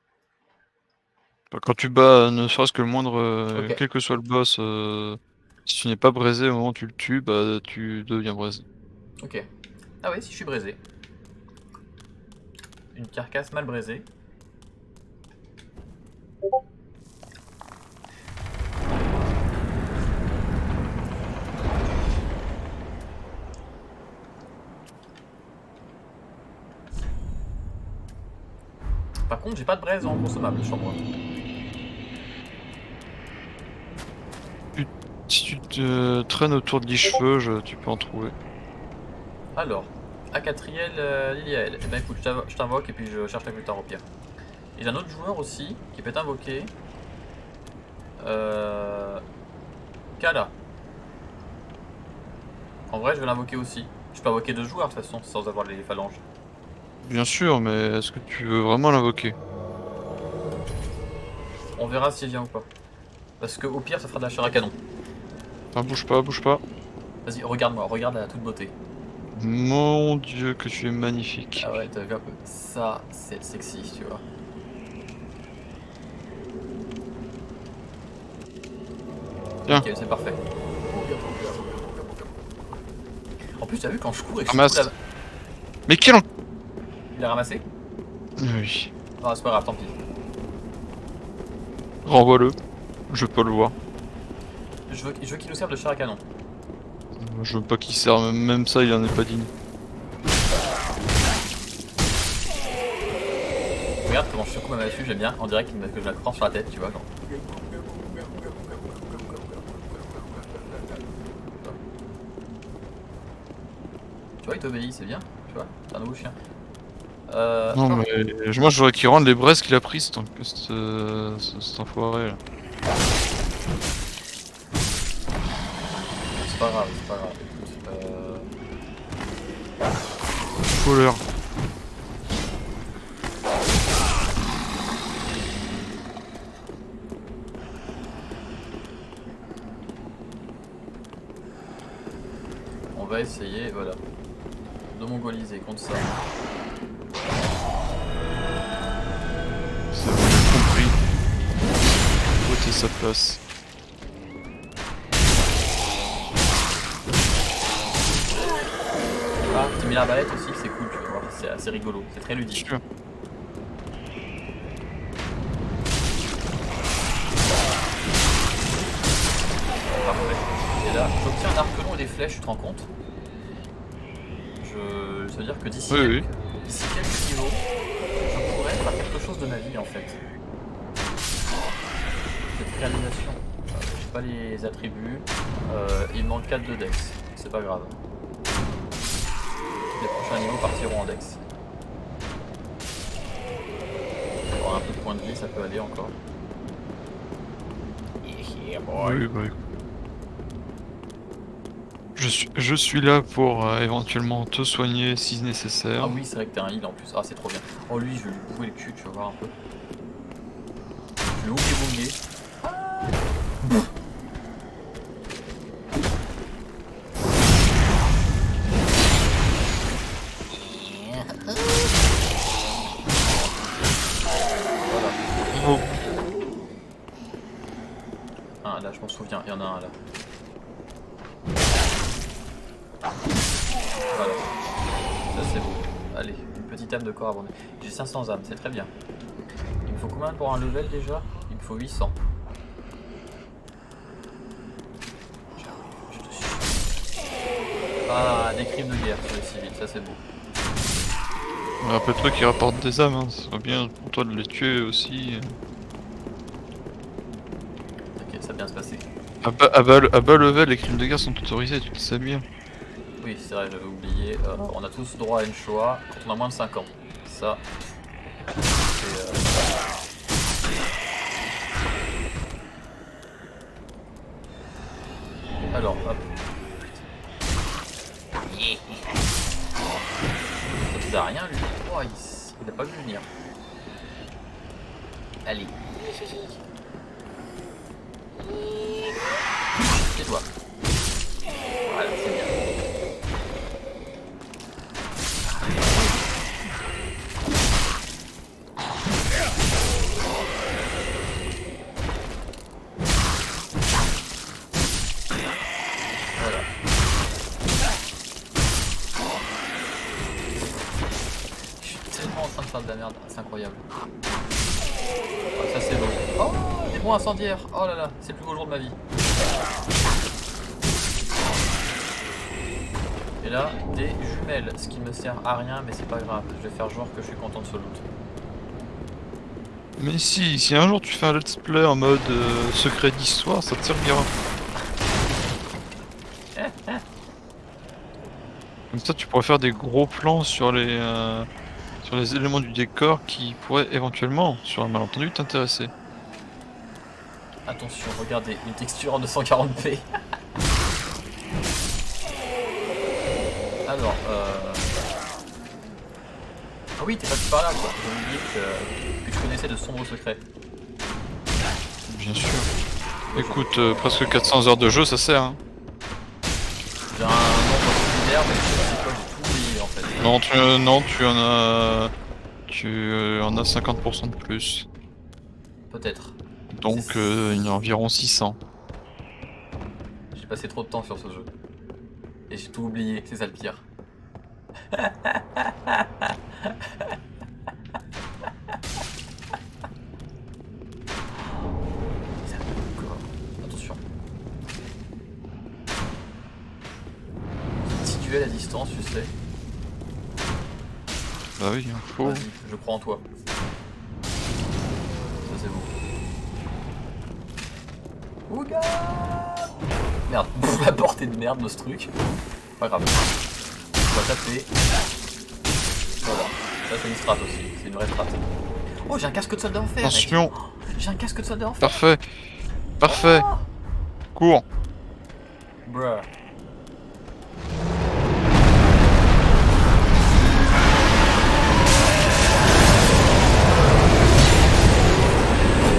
Enfin, quand tu bats ne serait-ce que le moindre, Ok. quel que soit le boss, si tu n'es pas braisé au moment où tu le tues, bah tu deviens braisé. Ok. Ah oui, si je suis braisé. Une carcasse mal braisée. Par contre, j'ai pas de braise en consommable sur moi. Si tu te traînes autour de l'Icheveux, tu peux en trouver. Alors, Acatriel, Liliael. Eh ben écoute, je t'invoque et puis je cherche la guitare au pire. Et j'ai un autre joueur aussi qui peut être invoqué. Kala. En vrai, je vais l'invoquer aussi. Je peux invoquer 2 joueurs de toute façon sans avoir les phalanges. Bien sûr, mais est-ce que tu veux vraiment l'invoquer? On verra s'il vient ou pas. Parce que au pire, ça fera de la chair à canon. Enfin, bouge pas, bouge pas. Vas-y, regarde-moi, regarde la toute beauté. Mon dieu, que tu es magnifique. Ah ouais, t'as vu un peu. Ça, c'est sexy, tu vois. Tiens. Ok, c'est parfait. En plus, t'as vu quand je cours et que Ramasse. je fous Mais quel en... Il a ramassé? Oui. Ah, c'est pas grave, tant pis. Renvoie-le. Je veux pas le voir. Je veux qu'il nous serve de chair à canon. Je veux pas qu'il serve, même ça, il en est pas digne. Regarde comment je secoue ma massue, j'aime bien. En direct que je la prends sur la tête, tu vois. Genre. Tu vois, il t'obéit, c'est bien. Tu vois, c'est un nouveau chien. Non, mais moi, je voudrais qu'il rende les braises qu'il a pris, cet enfoiré là. C'est pas grave, c'est pas grave. Écoute, Voleur. va essayer, voilà, de mongoliser contre ça. C'est bon, j'ai compris. Où était sa place? Ah, t'as mis l'arbalète aussi, c'est cool, tu vas voir, c'est assez rigolo, c'est très ludique. Sûr. Parfait. Et là, j'obtiens un arc long et des flèches, tu te rends compte? Ça veut dire que d'ici Oui, d'ici quelques niveaux, je pourrais faire quelque chose de ma vie en fait. Cette réalisation. J'ai pas les attributs. Il me manque 4 de dex. C'est pas grave. Les prochains niveaux partiront en dex. Avoir un peu de points de vie, ça peut aller encore. Yeah, boy. Oui, bah, écoute. Je suis là pour éventuellement te soigner si nécessaire. Ah oui, c'est vrai que t'as un heal en plus. Ah, c'est trop bien. Oh, lui, je vais lui bouger le cul, tu vas voir un peu. Je vais oublier. Oh. Ah, là, je m'en souviens, il y en a un là. Voilà. Ça, c'est beau. Allez, une petite âme de corps abandonné. J'ai 500 âmes, c'est très bien. Il me faut combien pour un level déjà? Il me faut 800. Je te suis. Ah, des crimes de guerre sur les civils, ça c'est beau. Rappelle-toi qu'ils rapportent des âmes, hein. Ce serait bien pour toi de les tuer aussi. Ok, ça va bien se passer. À bas level, les crimes de guerre sont autorisés, tu le sais bien. Oui, c'est vrai, j'avais oublié. On a tous droit à une Shoah quand on a moins de 5 ans. Ça, c'est... Alors, hop. Ça te fait rien, lui. Oh, il a pas vu venir. Allez. Et toi. Voilà, c'est bien. Voilà. Je suis tellement en train de faire de la merde, c'est incroyable. Oh, ça c'est beau. Oh, des bons incendiaires. Oh là là, c'est le plus beau jour de ma vie. Et là, des jumelles, ce qui me sert à rien, mais c'est pas grave. Je vais faire genre que je suis content de ce loot. Mais si un jour tu fais un let's play en mode secret d'histoire, ça te servira. Comme ça, tu pourrais faire des gros plans sur les éléments du décor qui pourraient éventuellement, sur un malentendu, t'intéresser. Attention, regardez, une texture en 240p. Alors, ah oui, t'es passé par là, quoi. J'ai oublié que tu connaissais de sombres secrets. Bien sûr. Écoute, presque 400 heures de jeu, ça sert, hein. J'ai un nombre similaire, mais c'est quoi, j'ai tout oublié, en fait. Non, tu en as 50% de plus. Peut-être. Donc, il y a environ 600. J'ai passé trop de temps sur ce jeu. Et j'ai tout oublié, c'est ça le pire. Attention. Petit duel à distance, tu sais. Bah oui, il faut. Vas-y, je crois en toi. Ça c'est beau. Ouga! Merde, la portée de merde de ce truc. Pas grave. On va taper. Voilà. Ça c'est une strat aussi, c'est une vraie strat. Oh, j'ai un casque de soldat en fer. Attention. Mec. J'ai un casque de soldat en fer. Parfait. Parfait. Oh, Cours. bruh.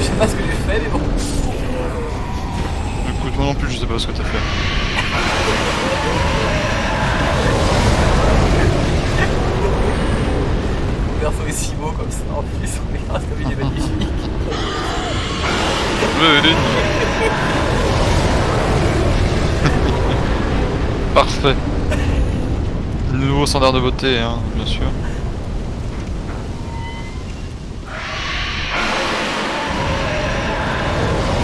Je sais pas ce que j'ai fait, mais bon. Écoute, moi non plus, je sais pas ce que t'as fait. perso est si beau comme ça en plus, regarde comme il est magnifique. Oui. Parfait. Le nouveau standard de beauté, hein, bien sûr.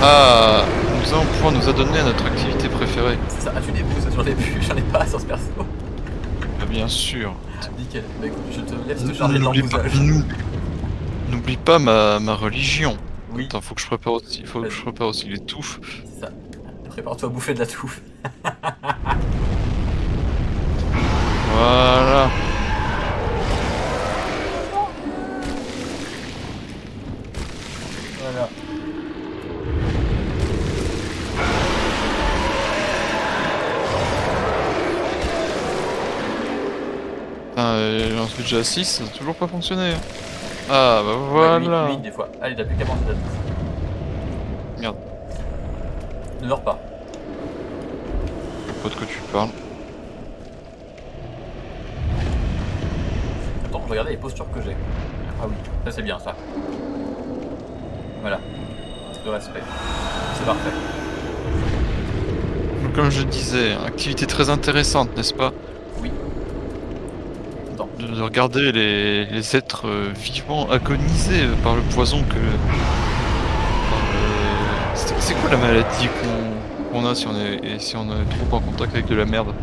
Ah, nous allons pouvoir nous adonner à notre activité préférée. C'est ça, as-tu des pouces? J'en ai plus, j'en ai pas sur ce perso. Ah, bien sûr. Nickel, bah écoute, je te laisse te charger de N'oublie pas, l'embousage. n'oublie pas ma religion. Oui, Attends, faut que je prépare aussi les touffes. c'est ça. Prépare-toi à bouffer de la touffe. Voilà. Voilà. Putain, j'en suis déjà à 6, ça a toujours pas fonctionné. Hein. Ah bah Ouais, voilà. 8 des fois. Allez, t'as plus qu'à penser là-dessus. Merde, Ne meurs pas. pas de quoi tu parles. Attends, je regardais les postures que j'ai. Ah oui, ça c'est bien ça. Voilà. Le respect. C'est parfait. Comme je disais, activité très intéressante, n'est-ce pas? Oui. Attends. De regarder les êtres vivants agonisés par le poison que... C'est quoi la maladie qu'on a si on est trop en contact avec de la merde?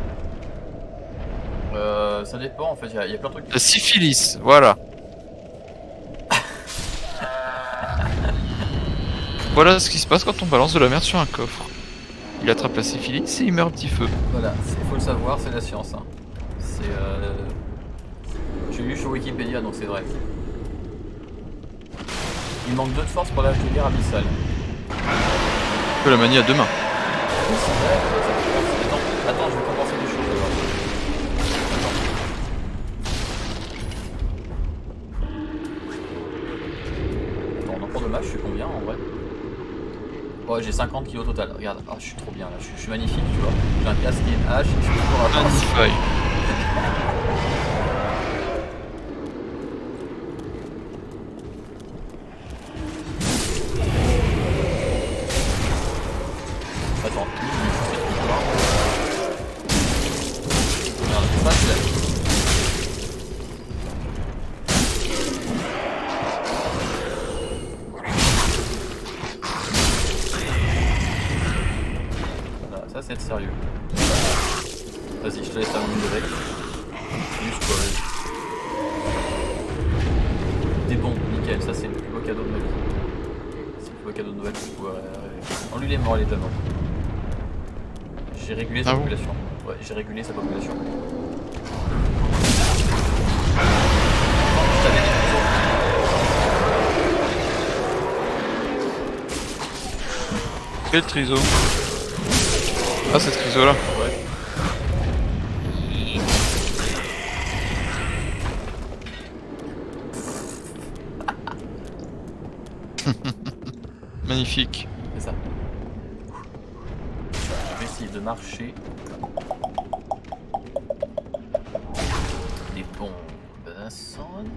Ça dépend en fait, il y a plein de trucs. La syphilis, voilà. Voilà ce qui se passe quand on balance de la merde sur un coffre. Il attrape la syphilis et il meurt à petit feu. Voilà, faut le savoir, c'est la science. Hein. C'est. J'ai lu sur Wikipédia donc c'est vrai. Il manque 2 de force pour l'âge de guerre abyssal. Tu peux la manier à deux mains. Oui, c'est vrai, ça peut faire- Attends, je vais compenser des choses alors. Attends, en cours de match, je suis combien en vrai? Ouais, j'ai 50 kilos total. Regarde, ah, je suis trop bien là, je suis magnifique, tu vois. J'ai un casque et une hache, et je suis toujours à force. Magnifique. Attends, regarde, ça c'est la... Voilà, ça c'est être sérieux. Vas-y, je te laisse terminer avec. Juste quoi, vas-y. T'es bon, nickel, ça c'est le plus beau cadeau de ma vie. C'est le plus beau cadeau de Noël que je pourrais rêver. En lui, il est mort, il est déjà mort. J'ai régulé sa Ah bon population. Ouais, j'ai régulé sa population. Je t'avais dit Quel triso? Ah, c'est triso là. ouais. Magnifique. C'est ça. Je vais essayer de marcher. Des bombes d'incendie.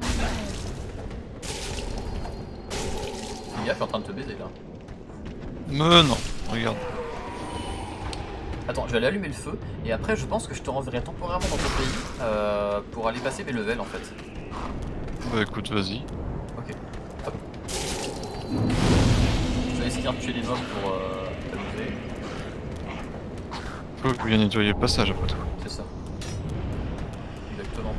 Les gars, je suis en train de te baiser là. Mais non, regarde. Attends, je vais aller allumer le feu et après je pense que je te renverrai temporairement dans ton pays pour aller passer mes levels en fait. Bah écoute, vas-y. Ok. Hop. Je vais essayer de tuer des mobs pour t'amuser. Faut bien nettoyer le passage après tout. C'est ça. Exactement.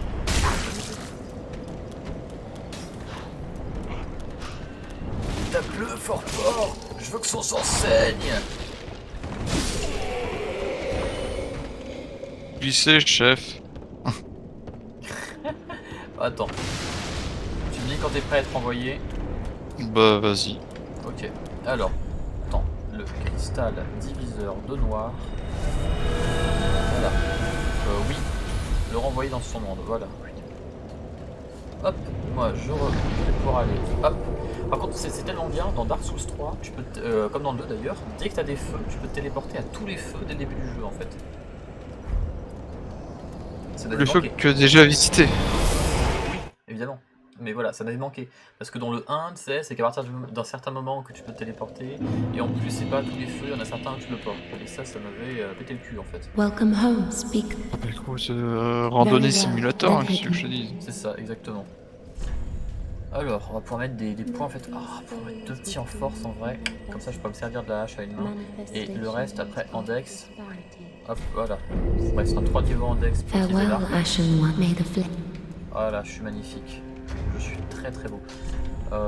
Tape-le fort fort. Je veux que son sang saigne. Glissez, chef. Attends. Tu me dis quand t'es prêt à être envoyé. Bah vas-y. Ok. Alors. Attends. Le cristal diviseur de noir. Voilà. Oui. Le renvoyer dans son monde. Voilà. Hop. Moi je vais pouvoir aller. Hop. Par contre c'est tellement bien. Dans Dark Souls 3, tu peux comme dans le 2 d'ailleurs, dès que t'as des feux, tu peux te téléporter à tous les feux dès le début du jeu en fait. C'est Le feu que déjà visité. évidemment. Mais voilà, ça m'avait manqué. Parce que dans le 1, tu sais, c'est qu'à partir d'un certain moment que tu peux te téléporter. Et en plus, c'est pas tous les feux, il y en a certains que tu peux pas. Et ça m'avait pété le cul en fait. Welcome home, speak. Écoute, randonnée Very well. simulator, hein, Then qu'est-ce que je te taken. dis. C'est ça, exactement. Alors, on va pouvoir mettre des points en fait. Ah, pour mettre 2 petits en force en vrai. Comme ça, je peux me servir de la hache à une main. Et le reste, après, en dex. Hop, voilà. Bref, c'est un 3 niveaux en dex pour utiliser Farewell, l'arc. Ashen One. May the flame. Voilà, je suis magnifique. Je suis très très beau.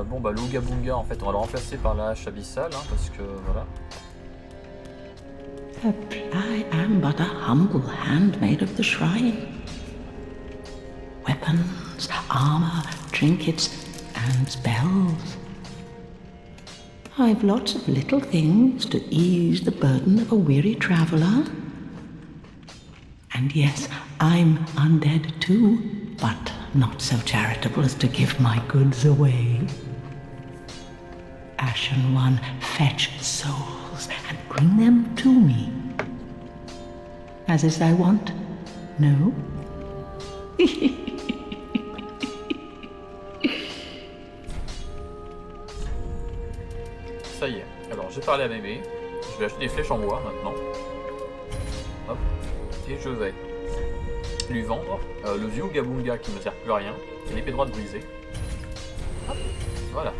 Bon bah le Ooga Boonga en fait on va le remplacer par la hache abyssale hein, parce que voilà. I am but a humble handmaid of the shrine. Weapons, armor, trinkets, and spells. I've lots of little things to ease the burden of a weary traveler. And yes, I'm undead too, but not so charitable as to give my goods away. Ashen One, fetch souls and bring them to me. As is thy wont? No? Ça y est. Alors j'ai parlé à bébé. Je vais acheter des flèches en bois maintenant. Hop. Et je vais lui vendre le vieux Ooga Boonga qui ne me sert plus à rien. Et l'épée droite brisée. Hop. Voilà.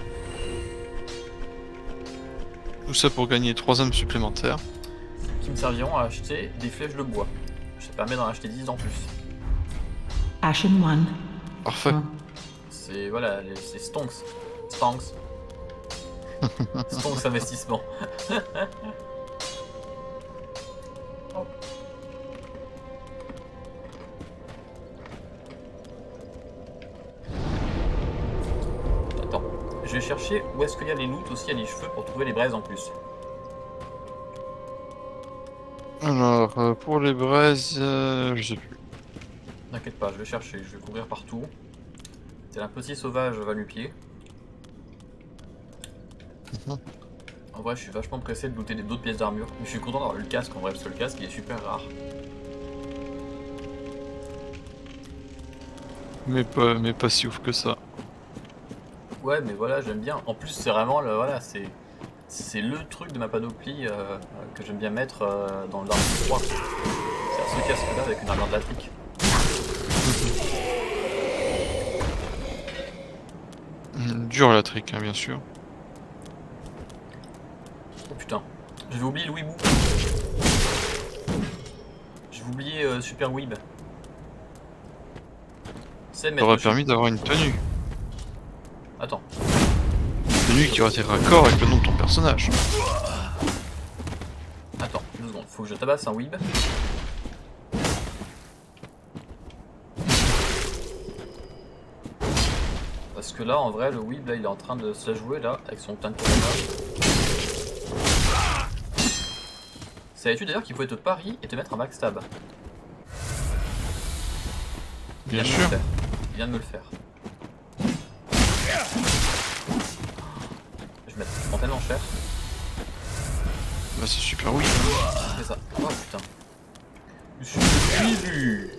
Tout ça pour gagner 3 âmes supplémentaires. Qui me serviront à acheter des flèches de bois. Ça permet d'en acheter 10 en plus. Ashen One. Parfait. C'est voilà, c'est Stonks. Stonks. Stonks investissement. Attends, je vais chercher où est-ce qu'il y a les loots aussi à les cheveux pour trouver les braises en plus. Alors, pour les braises, je sais plus. T'inquiète pas, je vais chercher, je vais courir partout. C'est un petit sauvage va-nu-pied. En vrai, je suis vachement pressé de looter d'autres pièces d'armure. Mais je suis content d'avoir le casque en vrai, parce que le casque il est super rare. Mais pas si ouf que ça. Ouais, mais voilà, j'aime bien. En plus, c'est vraiment le, voilà, c'est le truc de ma panoplie que j'aime bien mettre dans l'arme 3. C'est ce casque-là avec une armure de latrique. Dur la trick, hein, bien sûr. Oh putain, j'avais oublié le Weeboo. J'avais oublié Super Weeb. C'est Ça aurait permis d'avoir une tenue. Attends. Une tenue qui aurait été raccord avec le nom de ton personnage. Attends, 2 secondes, faut que je tabasse un Weeb. Parce que là, en vrai, le Weeb, là, il est en train de se la jouer, là, avec son teint de personnage. Savais-tu d'ailleurs qu'il pouvait te pari et te mettre un backstab? Bien sûr. Il vient de me le faire. Je vais mettre tellement cher. Bah c'est super oui. C'est ça. Oh putain. Je suis vu.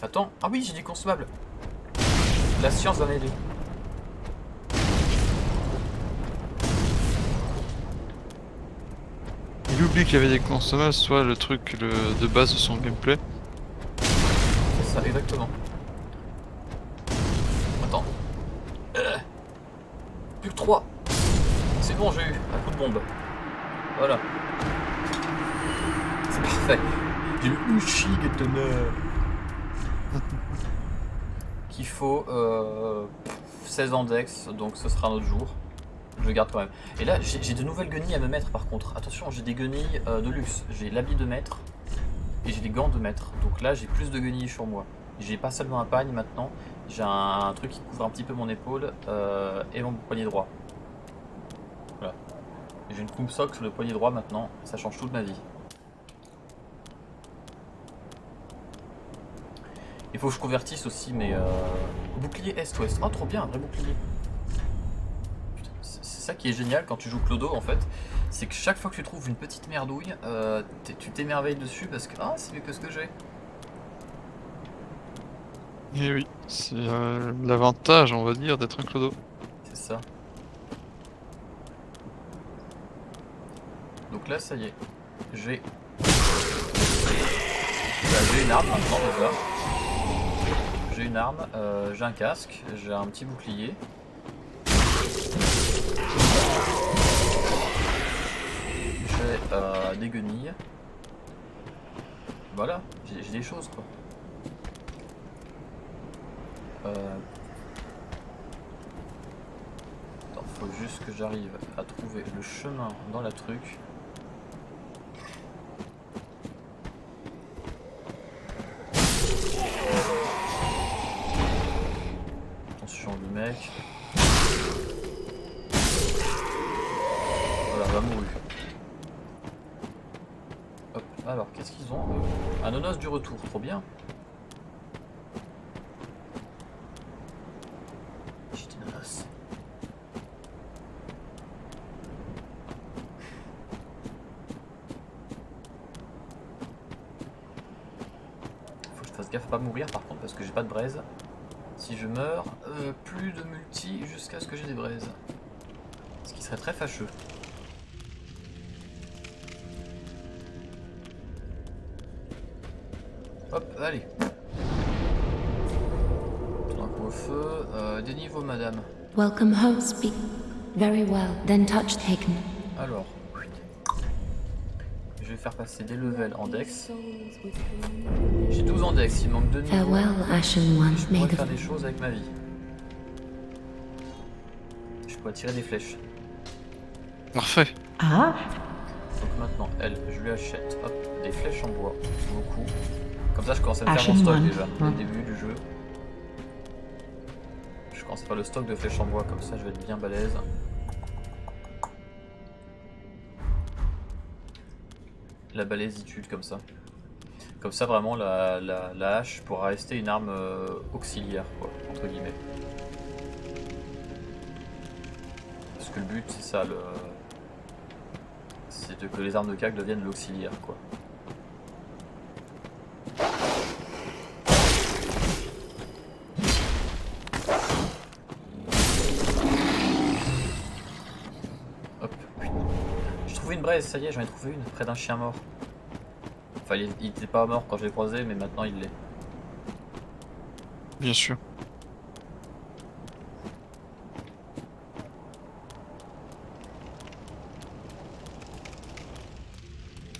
Attends. Ah oui, j'ai des consommables. La science va m'aider. Il oublie qu'il y avait des consommables, soit le truc de base de son gameplay. C'est ça, exactement. Attends. Plus que 3. C'est bon, j'ai eu un coup de bombe. Voilà. C'est parfait. J'ai le Uchi Gettener. Qu'il faut 16 en dex, donc ce sera un autre jour. Je le garde quand même. Et là, j'ai de nouvelles guenilles à me mettre par contre. Attention, j'ai des guenilles de luxe. J'ai l'habit de maître et j'ai des gants de maître. Donc là, j'ai plus de guenilles sur moi. J'ai pas seulement un pagne maintenant, j'ai un truc qui couvre un petit peu mon épaule et mon poignet droit. Voilà. J'ai une Kumsok sur le poignet droit maintenant, ça change toute ma vie. Il faut que je convertisse aussi mes boucliers est-ouest. Oh trop bien, un vrai bouclier. C'est ça qui est génial quand tu joues Clodo en fait, c'est que chaque fois que tu trouves une petite merdouille, tu t'émerveilles dessus parce que ah, c'est mieux que ce que j'ai. Et oui, c'est l'avantage, on va dire, d'être un clodo. C'est ça. Donc là, ça y est. J'ai j'ai une arme maintenant déjà. J'ai une arme, j'ai un casque, j'ai un petit bouclier. J'ai des guenilles. Voilà, j'ai des choses quoi. Attends, faut juste que j'arrive à trouver le chemin dans la truc. Attention le mec. Voilà, va mourir. Hop, alors qu'est-ce qu'ils ont eux? Un onos du retour, trop bien. J'ai des nonos. Faut que je fasse gaffe à pas mourir par contre parce que j'ai pas de braise. Si je meurs, plus de multi jusqu'à ce que j'ai des braises. Ce qui serait très fâcheux. Hop, allez. Un coup au feu. Des niveaux, madame. Welcome home, speak. Very well, then touch taken. Alors. Je vais faire passer des levels en dex. J'ai 12 en dex, il manque 2 niveaux. Farewell, Ashen One, Je may pourrais the faire des choses avec ma vie. Je pourrais tirer des flèches. Parfait. Ah, Donc maintenant, elle, je lui achète hop, des flèches en bois. Beaucoup. Comme ça, je commence à me faire Ashen mon stock One. déjà, dès le début du jeu. Je commence à faire le stock de flèches en bois, comme ça je vais être bien balèze. La balaisitude comme ça. Comme ça vraiment la hache pourra rester une arme auxiliaire, quoi, entre guillemets. Parce que le but c'est ça, c'est que les armes de CAC deviennent l'auxiliaire, quoi. Hop, j'ai trouvé une braise, ça y est, j'en ai trouvé une, près d'un chien mort. Enfin, il était pas mort quand je l'ai croisé, mais maintenant il l'est. Bien sûr.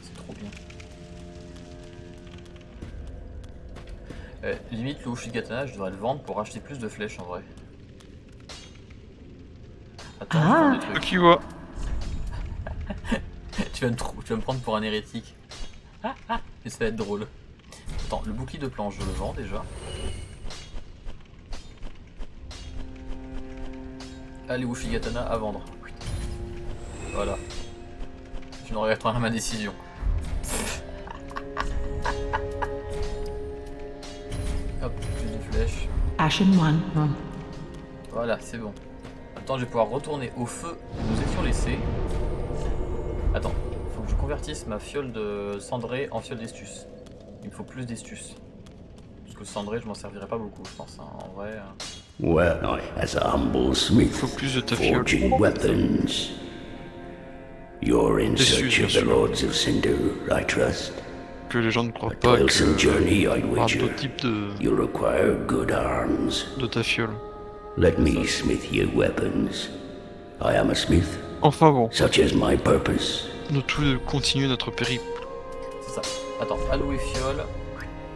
C'est trop bien. Limite, le Ushigatana, je devrais le vendre pour acheter plus de flèches en vrai. Attends, je vends des trucs. Qui voit. Tu vas me prendre pour un hérétique. Mais ça va être drôle. Attends, le bouclier de planche, je le vends déjà. Allez, Ushigatana à vendre. Voilà. Je ne regrette pas ma décision. Hop, plus de flèches. Ashen One. Voilà, c'est bon. Maintenant, je vais pouvoir retourner au feu où nous étions laissés. Attends, faut que je convertisse ma fiole de cendré en fiole d'estus. Il me faut plus d'estus. Parce que cendré, je m'en servirai pas beaucoup, je pense. Hein. En vrai. Well, as a humble Il smith, faut plus de ta fiole. forging weapons. You're in Dessus, search bien of the sûr. Lords of Cinder, I trust. Que les gens ne croient A pas toilsome journey, I'd que parle wager. d'autres types You'll require good arms. de ta fiole. Let me smith you weapons. I am a smith, Enfin bon, such is my purpose. nous tous continuer notre périple. C'est ça. Attends, allouer fiole.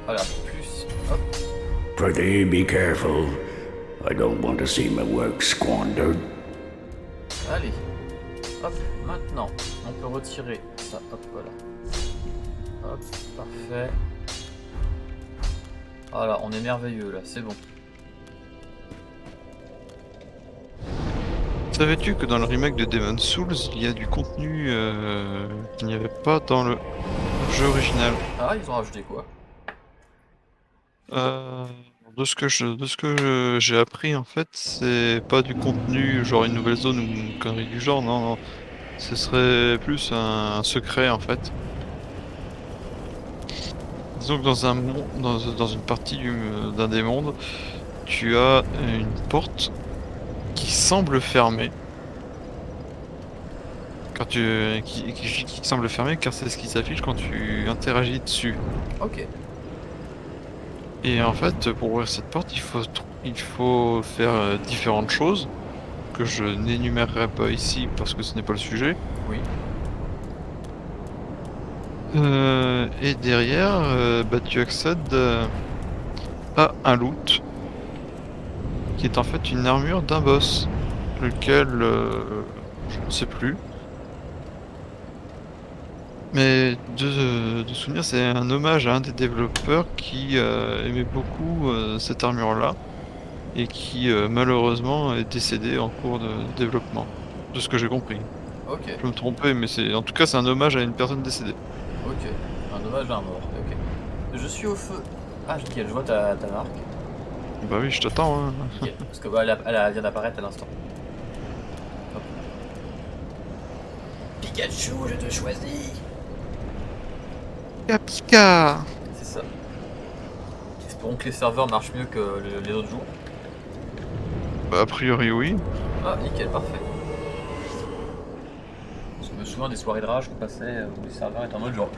Voilà, plus. Hop. Prithee, be careful. I don't want to see my work squandered. Allez. Hop, maintenant, on peut retirer ça. Hop, voilà. Hop, parfait. Voilà, on est merveilleux là, c'est bon. Savais-tu que dans le remake de Demon's Souls, il y a du contenu qu'il n'y avait pas dans le jeu original? Ah, ils ont rajouté quoi? De ce que j'ai appris en fait, c'est pas du contenu genre une nouvelle zone ou une connerie du genre, non, non. Ce serait plus un secret en fait. Disons que dans une partie d'un des mondes, tu as une porte qui semble fermée. Qui semble fermée car c'est ce qui s'affiche quand tu interagis dessus. Ok. Et en fait, pour ouvrir cette porte, il faut faire différentes choses que je n'énumérerai pas ici parce que ce n'est pas le sujet. Oui. Et derrière, bah, tu accèdes à un loot qui est en fait une armure d'un boss, lequel je ne sais plus. Mais de souvenir, c'est un hommage à un des développeurs qui aimait beaucoup cette armure-là et qui malheureusement est décédé en cours de développement, de ce que j'ai compris. Ok. Je peux me tromper, mais en tout cas c'est un hommage à une personne décédée. Ok. Un dommage à un mort. Ok. Je suis au feu. Ah, nickel, je vois ta marque. Bah oui, je t'attends. Hein. Nickel. Parce que bah, elle vient d'apparaître à l'instant. Hop. Pikachu, je te choisis. Pika. C'est ça. Espérons que les serveurs marchent mieux que les autres jours. Bah a priori oui. Ah, nickel, parfait. Je me souviens des soirées de rage qu'on passait où les serveurs étaient en mode genre.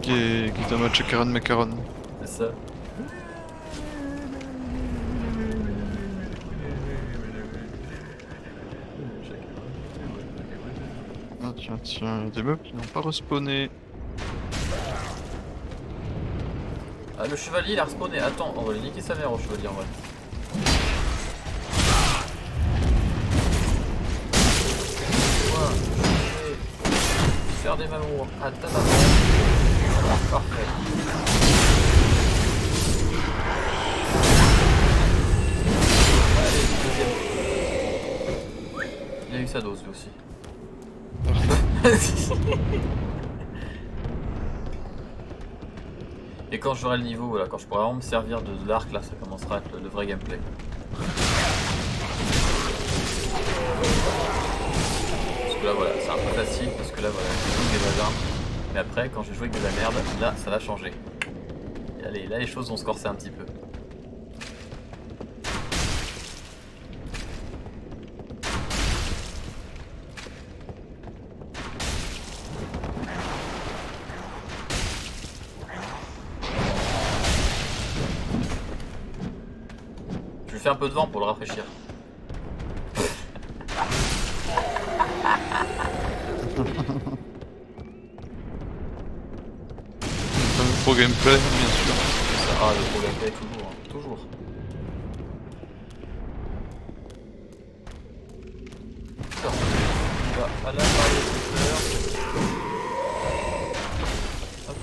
Qui est un match Karen Macaron. C'est ça. Ah tiens, il y a des meubles qui n'ont pas respawné. Ah, le chevalier il a respawné. Attends, on va lui niquer sa mère au chevalier en vrai. Ouah, je vais faire des mamours à ta maman. Parfait. Allez, deuxième. Il a eu sa dose lui aussi. Et quand j'aurai le niveau, voilà, quand je pourrai vraiment me servir de l'arc, là, ça commencera à être le vrai gameplay. Parce que là, voilà, c'est un peu facile, parce que là, voilà, je joue avec des bazars. Mais après, quand je joue avec de la merde, là, ça va changer. Et allez, là, les choses vont se corser un petit peu. Je lui fais un peu de vent pour le rafraîchir. Comme pro gameplay, bien sûr. Ah, le pro gameplay, toujours, hein, toujours. Alors, on va à la barrière de fleurs. Hop.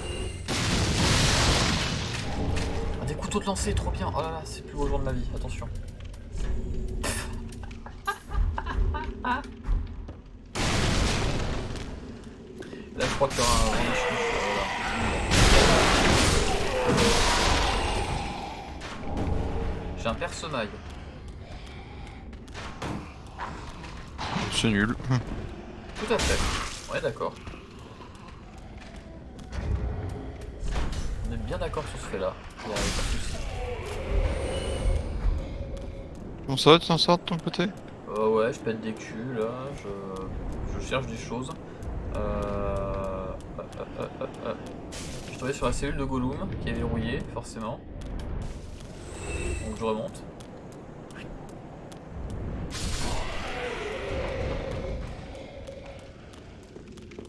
Ah, des couteaux de lancer, trop bien. Oh là là, c'est le plus beau jour de ma vie, attention. Là, je crois qu'il y aura un vanish. J'ai un perce-maille. C'est nul. Tout à fait. Ouais, d'accord. On est bien d'accord sur ce fait-là. Il y a pas de souci. Bon ça va, tu t'en sors de ton côté? Ouais, je pète des culs là. Je cherche des choses. Je suis tombé sur la cellule de Gollum qui est verrouillée, forcément. Donc je remonte.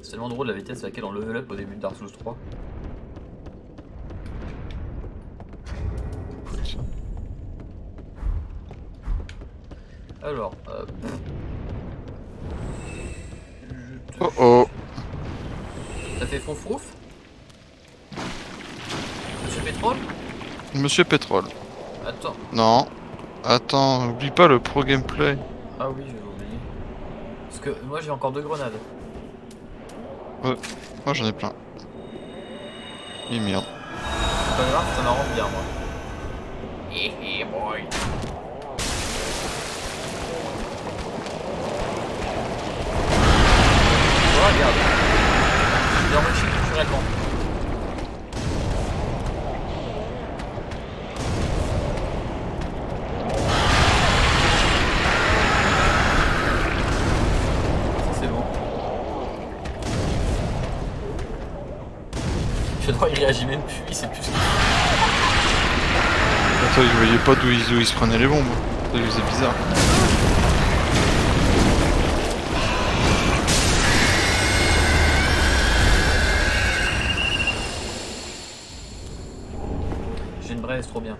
C'est tellement drôle la vitesse à laquelle on level up au début de Dark Souls 3. Alors, Oh oh. T'as fait frouf frouf? Monsieur Pétrole? Monsieur Pétrole. Attends. Non. Attends, oublie pas le pro gameplay. Ah oui, je vais oublier. Parce que moi j'ai encore 2 grenades. Moi j'en ai plein. Et merde. C'est pas grave, ça m'arrange bien moi. Boy. Oh, il réagit même plus, c'est plus. Attends, il voyait pas d'où il se prenait les bombes. C'est bizarre. J'ai une braise, trop bien.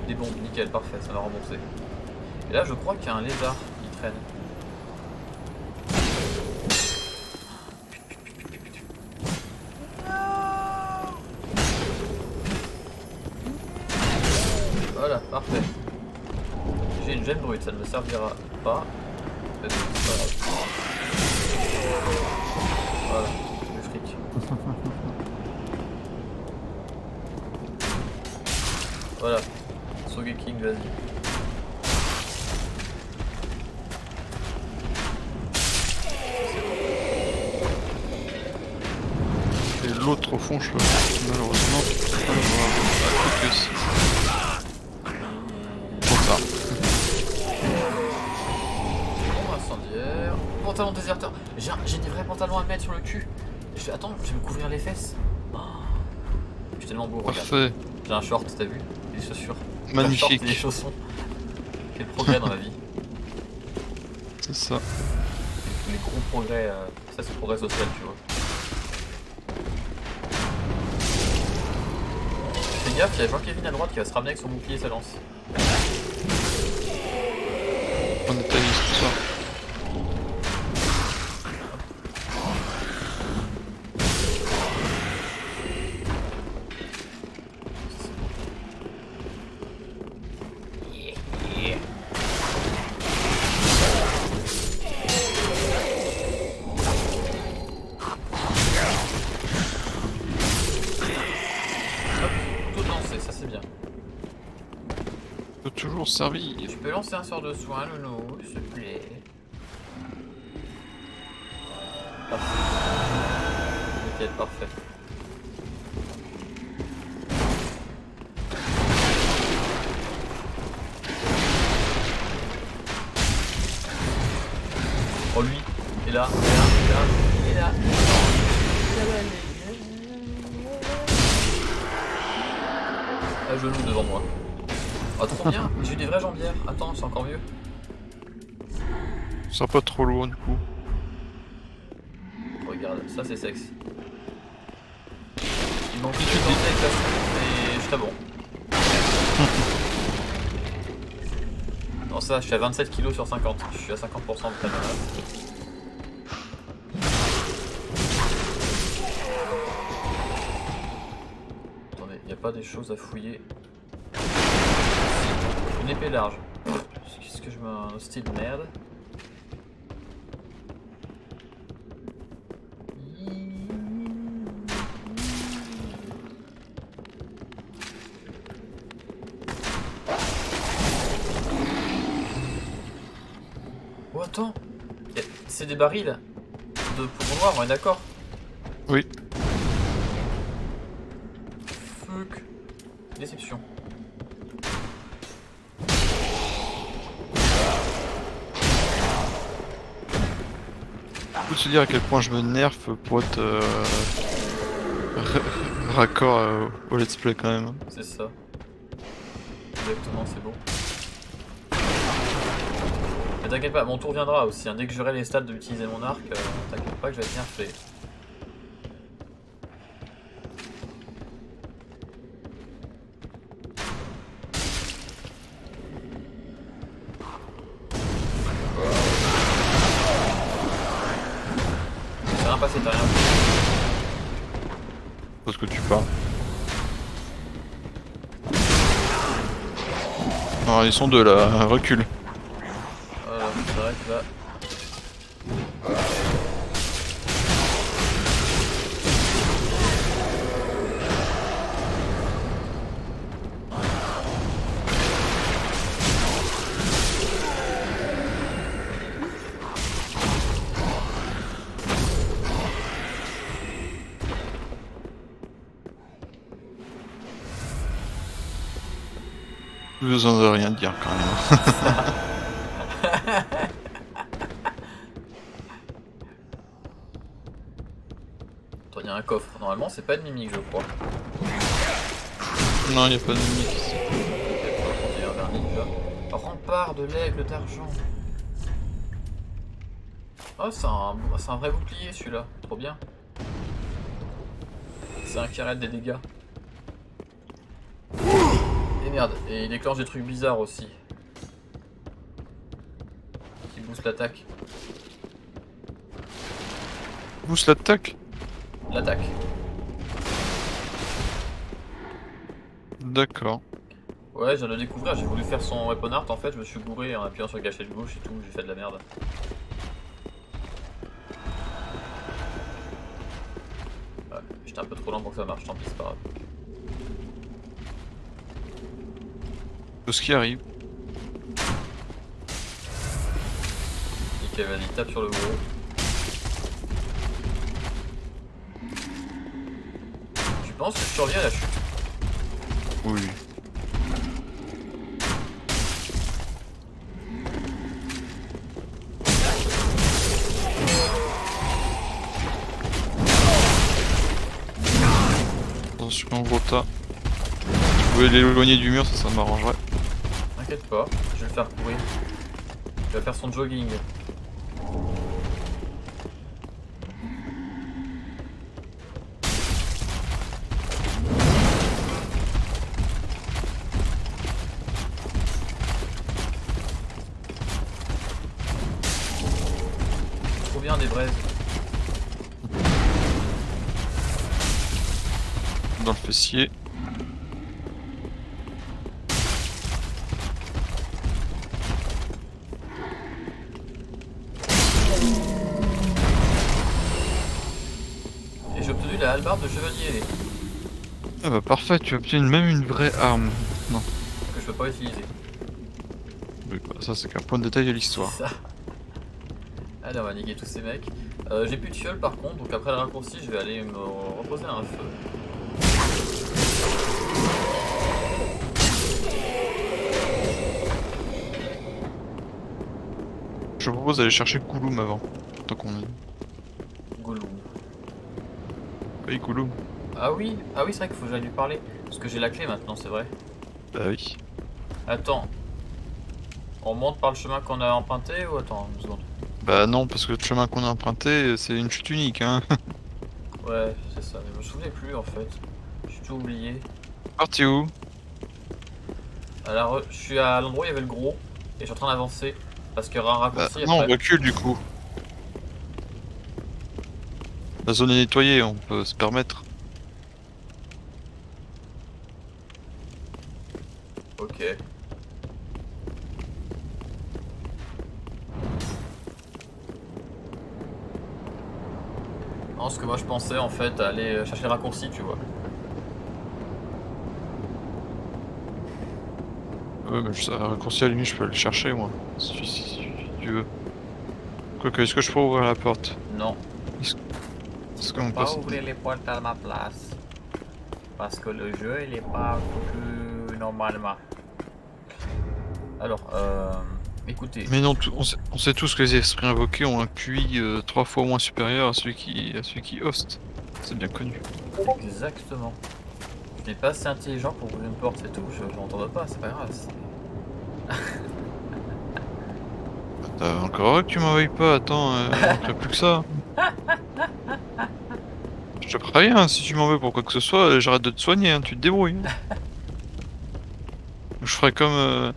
Des bombes, nickel, parfait, ça va rembourser. Et là, je crois qu'il y a un lézard qui traîne. Voilà, parfait. J'ai une gemme brute, ça ne me servira pas. Voilà, le fric. Voilà, Sogeking, vas-y. Et l'autre au fond, malheureusement, je peux pas le voir. Focus. Trop tard. Bon, incendiaire. Pantalon déserteur. J'ai des vrais pantalons à mettre sur le cul. Je fais, attends, je vais me couvrir les fesses. Oh. Je suis tellement beau, regarde. Parfait. J'ai un short, t'as vu? Et des chaussures. Magnifique. Un short et des chaussons. Quel progrès dans la vie. C'est ça. Les gros progrès, ça c'est le progrès social, tu vois. Fais gaffe, il y a Jean-Kevin à droite qui va se ramener avec son bouclier et sa lance. On détaille tout ça. Tout lancer, ça c'est bien. Peut toujours servir. Tu peux lancer un sort de soin, Loulou, s'il te plaît. Parfait. Nickel, parfait. Oh lui, il est là, il est là, il est là, il est là. À genoux devant moi. Ah trop bien, j'ai eu des vraies jambières. Attends, c'est encore mieux. Ce sera pas trop lourd du coup. Regarde, ça c'est sexe. Il manque plus de temps avec la soupe, mais je suis bon. Non ça, je suis à 27 kg sur 50. Je suis à 50% de ta masse. Attendez, y a pas des choses à fouiller. Une épée large. Qu'est-ce que je mets un style de merde. Oh attends, c'est des barils de poudre noire, on est d'accord? Oui. Fuck. Déception. Faut se dire à quel point je me nerf pour être raccord au let's play quand même. C'est ça. Exactement, c'est bon. Mais t'inquiète pas, mon tour viendra aussi. Hein. Dès que j'aurai les stats d'utiliser mon arc, t'inquiète pas que je vais être nerfé. C'est rien passé, t'as rien vu. Parce que tu parles. Alors ils sont deux là, recule. Voilà, s'arrête là. Plus besoin de rien dire quand même. coffre. Normalement, c'est pas une mimique, je crois. Non, y a pas de mimique ici. Ok, on dirait un vernis, là. Rempart de l'aigle d'argent. Oh, c'est un vrai bouclier celui-là. Trop bien. C'est un qui arrête des dégâts. Et merde, et il déclenche des trucs bizarres aussi. Qui booste l'attaque. Boost l'attaque. L'attaque. D'accord. Ouais, je viens de le découvrir, j'ai voulu faire son weapon art en fait, je me suis bourré en appuyant sur le gâchette gauche et tout, j'ai fait de la merde. Ouais, j'étais un peu trop lent pour que ça marche, tant pis, c'est pas grave. Tout ce qui arrive. Nickel, vas-y, tape sur le gros. Tu penses que je surviens à la chute? Oui. Attention, gros tas. Si tu pouvais l'éloigner du mur, ça m'arrangerait. T'inquiète pas, je vais le faire courir. Il va faire son jogging. Trop bien des braises. Dans le fessier. Et j'ai obtenu la hallebarde de chevalier. Ah bah parfait, tu obtiens même une vraie arme. Non. Que je peux pas utiliser. Oui, bah, ça c'est qu'un point de détail de l'histoire. C'est ça. Allez, on va niquer tous ces mecs. J'ai plus de fiole par contre, donc après le raccourci, je vais aller me reposer à un feu. Je propose d'aller chercher Kouloum avant. Tant qu'on est. Gollum. Oui, Kouloum. Ah oui, c'est vrai qu'il faut que j'aille lui parler. Parce que j'ai la clé maintenant, c'est vrai. Bah oui. Attends. On monte par le chemin qu'on a emprunté ou attends une seconde. Bah non, parce que le chemin qu'on a emprunté, c'est une chute unique, hein. Ouais, c'est ça, mais je me souvenais plus en fait. J'ai tout oublié. Parti où? Alors, je suis à l'endroit où il y avait le gros, et je suis en train d'avancer. Parce qu'il y aura un Bah raccourci non, on après. recule du coup. La zone est nettoyée, on peut se permettre. Ok. Non, ce que moi je pensais en fait, aller chercher le raccourci, tu vois. Ouais, mais un raccourci à la limite, je peux le chercher moi. Si tu veux. Quoique, est-ce que je peux ouvrir la porte? Non. Est-ce qu'on Pas passe? ouvrir les portes à ma place. Parce que le jeu il est pas foutu normalement. Alors, écoutez. Mais non, on sait tous que les esprits invoqués ont un QI 3 fois moins supérieur à celui qui host. C'est bien connu. Exactement. Je n'ai pas assez intelligent pour ouvrir une porte, c'est tout. Je n'entends pas, c'est pas grave. T'as encore heureux que tu m'envoies pas, attends, manquerait plus que ça. Je te préviens, si tu m'en veux pour quoi que ce soit, j'arrête de te soigner, hein, tu te débrouilles. Je ferai comme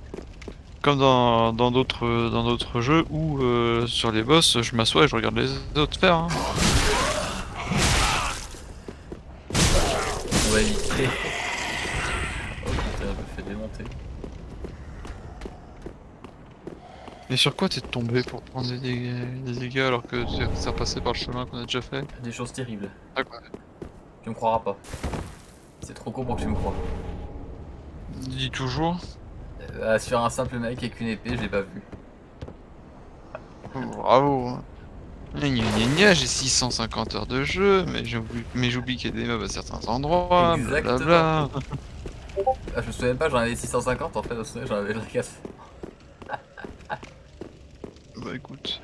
dans d'autres jeux où sur les boss, je m'assois et je regarde les autres faire. Hein. On va éviter. Oh putain, je me fais démonter. Et sur quoi t'es tombé pour prendre des dégâts alors que tu es repassé par le chemin qu'on a déjà fait? Des choses terribles. D'accord. Tu me croiras pas. C'est trop court pour que tu me crois. Dis toujours. Sur un simple mec avec une épée, je l'ai pas vu. Oh, bravo. Hein. Gna gna gna, j'ai 650 heures de jeu, mais j'oublie qu'il y a des mobs à certains endroits, Exactement. blablabla. Ah, je me souviens pas, j'en avais 650 en fait, je me souviens, j'en avais la casse. Bah écoute,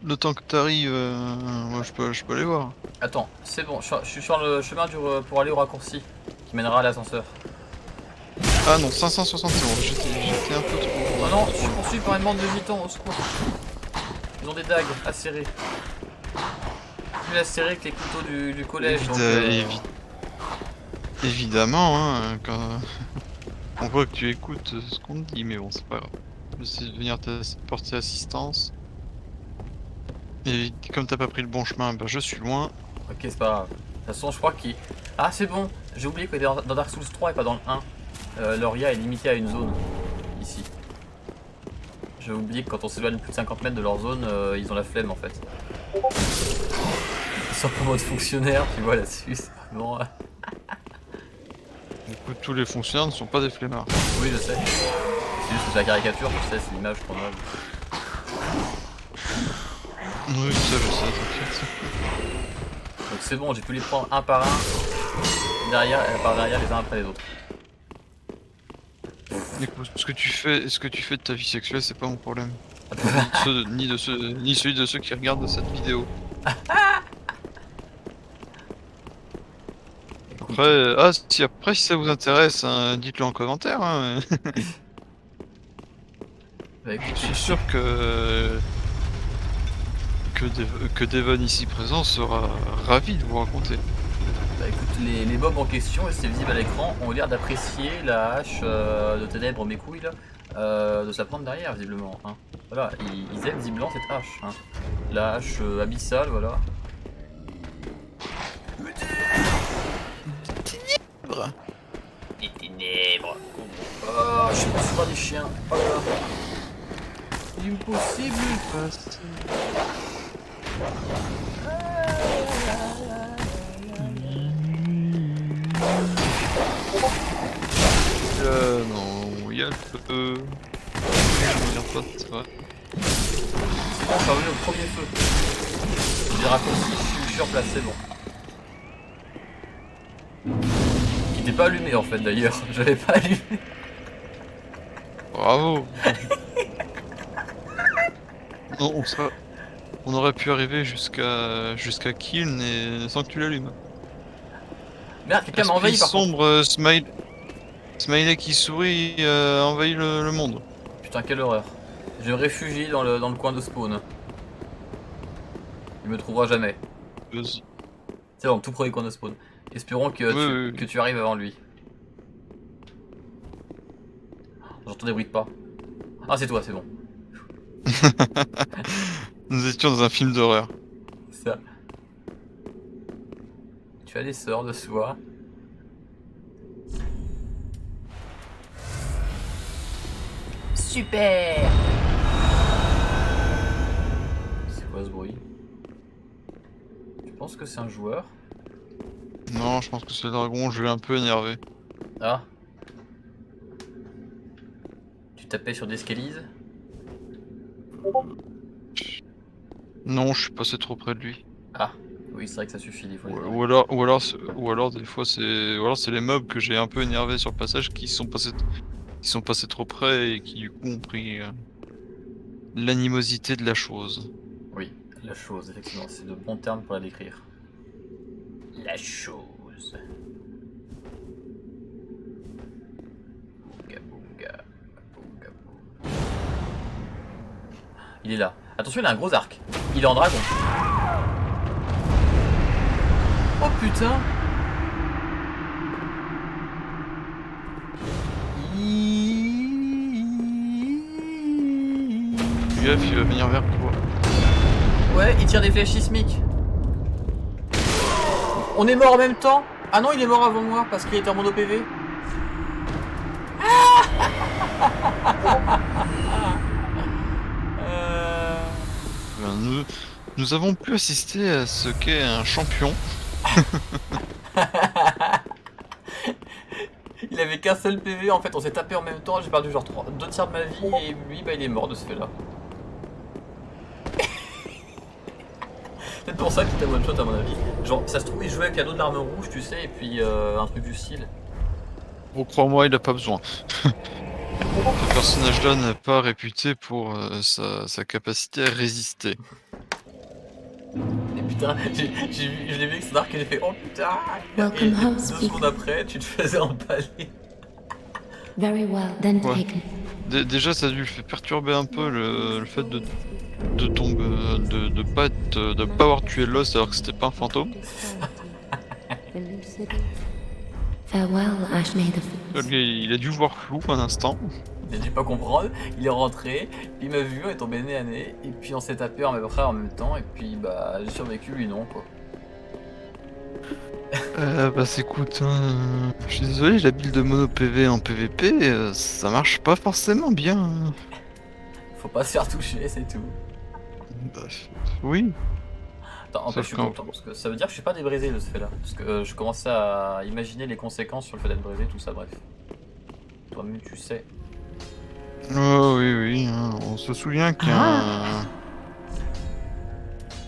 le temps que t'arrives, moi je peux aller voir. Attends, c'est bon, je suis sur le chemin pour aller au raccourci qui mènera à l'ascenseur. Ah non, 560 c'est bon, j'étais un peu trop... Oh non, je suis poursuivi par une bande de gitans, au secours. Ils ont des dagues acérées. Plus acérées que les couteaux du collège. Donc, Évidemment, hein, quand on voit que tu écoutes ce qu'on te dit, mais bon, c'est pas grave. J'essaie de venir porter assistance. Et comme t'as pas pris le bon chemin, bah je suis loin. Ok, c'est pas grave. De toute façon, je crois qu'il... Ah, c'est bon. J'ai oublié qu'il est dans Dark Souls 3 et pas dans le 1. Leur IA est limitée à une zone. Ici. J'ai oublié que quand on s'éloigne plus de 50 mètres de leur zone, ils ont la flemme en fait. Ils sont en mode fonctionnaire, tu vois là-dessus. C'est vraiment... Du coup, tous les fonctionnaires ne sont pas des flemmards. Oui, je sais. C'est juste que c'est la caricature, je sais, c'est l'image qu'on a. Oui, ça je sais, t'inquiète. Donc c'est bon, j'ai pu les prendre un par un. Derrière, par derrière, les uns après les autres. Écoute, ce que tu fais de ta vie sexuelle, c'est pas mon problème. Ni celui de ceux qui regardent cette vidéo. Après, si ça vous intéresse, hein, dites-le en commentaire. Hein. Bah, écoute, Je suis sûr que Devon ici présent sera ravi de vous raconter. bah, écoute, les mobs en question, et c'est visible à l'écran, ont l'air d'apprécier la hache de ténèbres mes couilles là, de sa prendre derrière visiblement. Hein. Voilà, ils aiment visiblement cette hache. Hein. La hache abyssale, voilà. Les ténèbres. Oh, je suis poursuivi par des chiens. Oh là là. Impossible. Non, il y a le feu. Je regarde pas, c'est vrai. C'est bon, je suis revenu au premier feu. J'ai raccourci, je suis sur place, c'est bon. Qui n'était pas allumé en fait d'ailleurs, j'avais pas allumé. Bravo. Non, on aurait pu arriver jusqu'à Kiln et sans que tu l'allumes. Merde, quelqu'un m'a envahi par contre. sombre, Smiley qui sourit envahit le monde. Putain, quelle horreur. Je me réfugie dans le coin de spawn. Il me trouvera jamais. C'est bon, tout premier coin de spawn. Espérons que, que tu arrives avant lui. J'entends des bruits de pas. Ah, c'est toi, c'est bon. Nous étions dans un film d'horreur. Ça. Tu as des sorts de soie. Super. C'est quoi ce bruit? Tu penses que c'est un joueur? Non, je pense que c'est le dragon, je l'ai un peu énervé. Ah. Tu tapais sur des scalises? Non, je suis passé trop près de lui. Ah. Oui, c'est vrai que ça suffit des fois. Ou alors des fois c'est les mobs que j'ai un peu énervés sur le passage qui sont passés trop près et qui du coup ont pris l'animosité de la chose. Oui, la chose, effectivement, c'est de bons termes pour la décrire. La chose. Bouga, bouga, bouga, bouga. Il est là. Attention, il a un gros arc. Il est en dragon. Oh putain. Fais gaffe, il va venir vers toi. Ouais, il tire des flèches sismiques. On est mort en même temps. Ah non, il est mort avant moi parce qu'il était en mono PV. Nous avons pu assister à ce qu'est un champion. Il avait qu'un seul PV, en fait on s'est tapé en même temps, j'ai perdu genre 2 tiers de ma vie et lui bah il est mort de ce fait là. C'est pour ça qu'il t'a one shot à mon avis. Genre ça se trouve il jouait avec l'anneau de l'arme rouge tu sais et puis un truc du style. Bon, crois-moi, il a pas besoin. Ce personnage-là n'est pas réputé pour sa capacité à résister. Les Putain, je l'ai vu avec son arc et j'ai fait oh putain. Welcome Et home, 2 speak. secondes après, tu te faisais empaler. Very well, then Ouais. taken. Déjà, ça a dû le faire perturber un peu le fait de tomber, de pas avoir tué Lost alors que c'était pas un fantôme. Farewell, Ashmead. Il a dû voir flou un instant. Il a dû pas comprendre, il est rentré, il m'a vu, on est tombé nez à nez, et puis on s'est tapé à peu près en même temps, et puis bah j'ai survécu, lui non quoi. Bah écoute, hein, je suis désolé, la build de mono PV en PVP, ça marche pas forcément bien. Faut pas se faire toucher, c'est tout. Bah, oui. Attends, en fait Sauf je suis qu'en- content, parce que ça veut dire que je suis pas débrisé de ce fait là, parce que je commençais à imaginer les conséquences sur le fait d'être brisé, tout ça, bref. Toi-même tu sais. Oh oui, oui, hein, on se souvient qu'il y a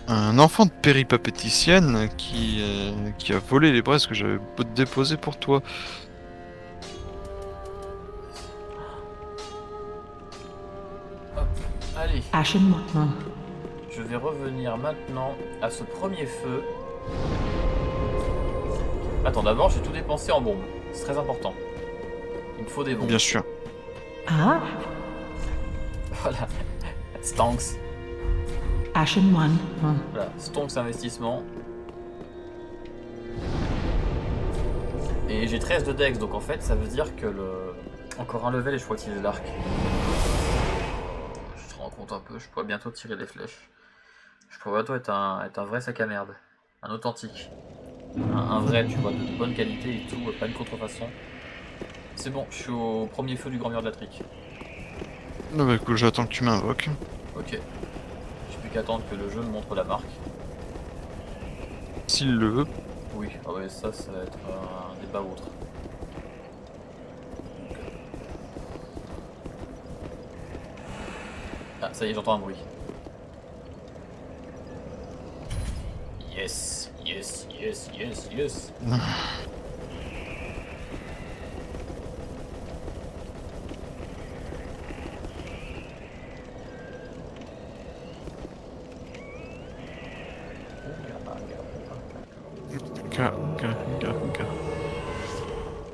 un enfant de péripapéticienne qui a volé les braises que j'avais déposées pour toi. Hop, allez. Ashen Motma. Je vais revenir maintenant à ce premier feu. Attends, d'abord j'ai tout dépensé en bombes. C'est très important. Il me faut des bombes. Bien sûr. Ah, Voilà. Stonks. Ashen One. Voilà. Stonks investissement. Et j'ai 13 de dex, donc en fait ça veut dire que le... Encore un level et je pourrais utiliser l'arc. Je te rends compte un peu, je pourrais bientôt tirer des flèches. Je pourrais bientôt être un vrai sac à merde. Un authentique. Un vrai, tu vois, de bonne qualité et tout, pas une contrefaçon. C'est bon, je suis au premier feu du grand mur de la trique. Ah bah écoute, j'attends que tu m'invoques. Ok. J'ai plus qu'à attendre que le jeu me montre la marque. S'il le veut. Oui, ah ouais, ça va être un débat ou autre. Ah, ça y est, j'entends un bruit. Yes, yes, yes, yes, yes.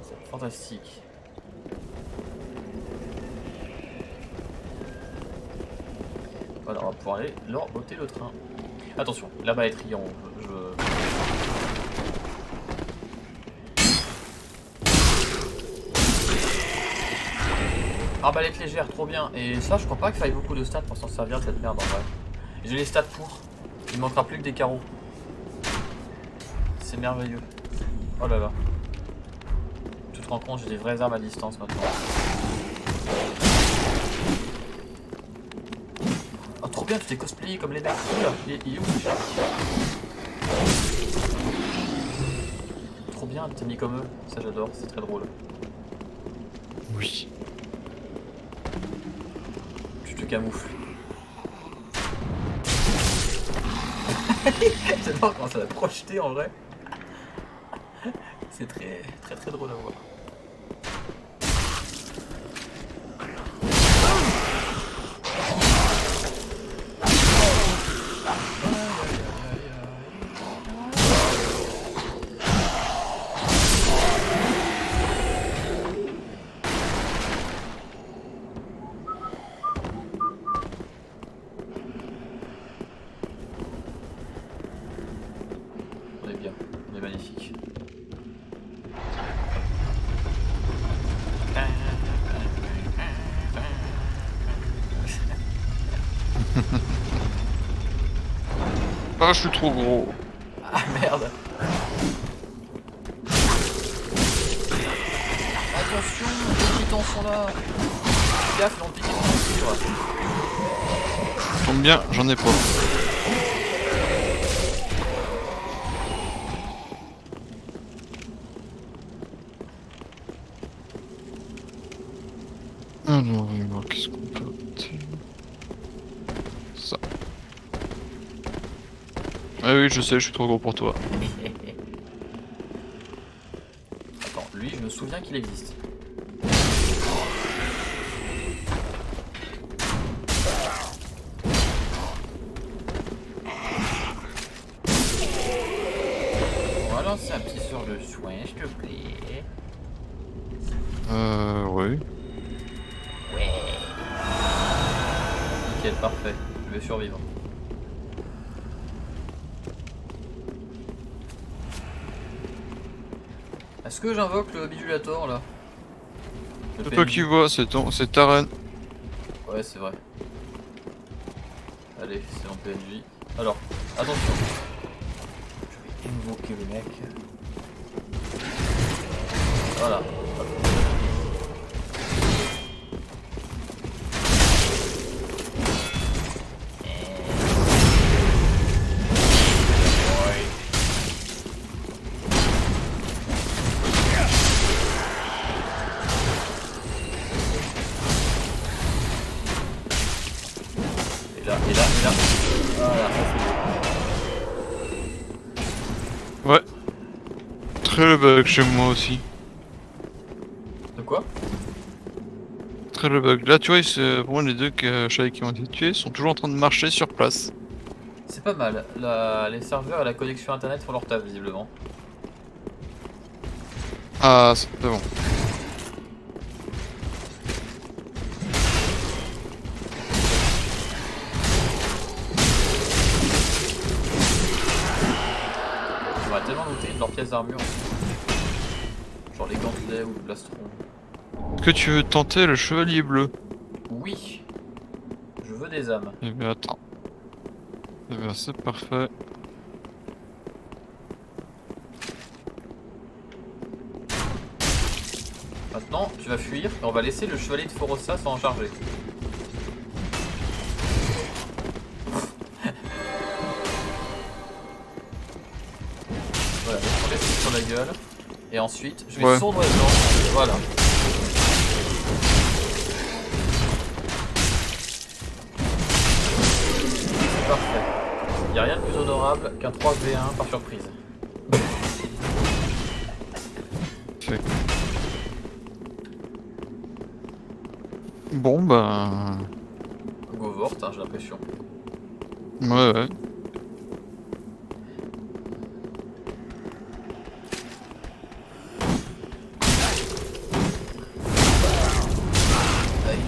C'est fantastique. Voilà, on va pouvoir aller leur botter le train. Attention, là-bas est triangle. Arbalète légère, trop bien. Et ça, je crois pas qu'il faille beaucoup de stats pour s'en servir de cette merde en vrai. J'ai les stats pour. Il manquera plus que des carreaux. C'est merveilleux. Oh là là. Tu te rends compte, j'ai des vraies armes à distance maintenant. Oh, trop bien, tu t'es cosplayé comme les mecs. Oula, il est où le chat? Trop bien, t'es mis comme eux. Ça, j'adore, c'est très drôle. Oui. Tu te camoufles. J'adore quand ça va projeter en vrai. C'est très très très drôle à voir. On est bien, on est magnifique. Ah, je suis trop gros. Ah merde. Attention, les titans sont là. Fais gaffe, ils vont te piquer ton cuivre. Tombe bien, j'en ai pas. Alors, qu'est-ce qu'on peut obtenir? Ça. Ah oui, je sais, je suis trop gros pour toi. Attends, lui, je me souviens qu'il existe. nickel, parfait. Je vais survivre. Est-ce que j'invoque le bidulator là? Le C'est toi PNJ. qui vois, c'est ta reine. Ouais, c'est vrai. Allez, c'est mon PNJ. Alors, attention. Je vais invoquer le mec. Voilà. Et là. Voilà, ça c'est Ouais. Très le bug chez moi aussi. bon. De quoi? Très le bug. Là, tu vois, pour moi, les deux chavets qui ont été tués sont toujours en train de marcher sur place. C'est pas mal. Les serveurs et la connexion internet font leur taf visiblement. Ah, c'est bon. J'aurais tellement noté de leurs pièces d'armure. Genre les gantelets ou le plastron. Est-ce que tu veux tenter le chevalier bleu? Oui. Je veux des âmes. Eh bien, attends. Eh bien, c'est parfait. Maintenant, tu vas fuir et on va laisser le chevalier de Forossa s'en charger. Voilà, on laisse sur la gueule. Et ensuite, je vais Ouais. sournoiser dedans. Voilà. C'est parfait. Il n'y a rien de plus honorable qu'un 3v1 par surprise. Fait. Bon, bah... Go Vort, hein, j'ai l'impression. Ouais. Aïe.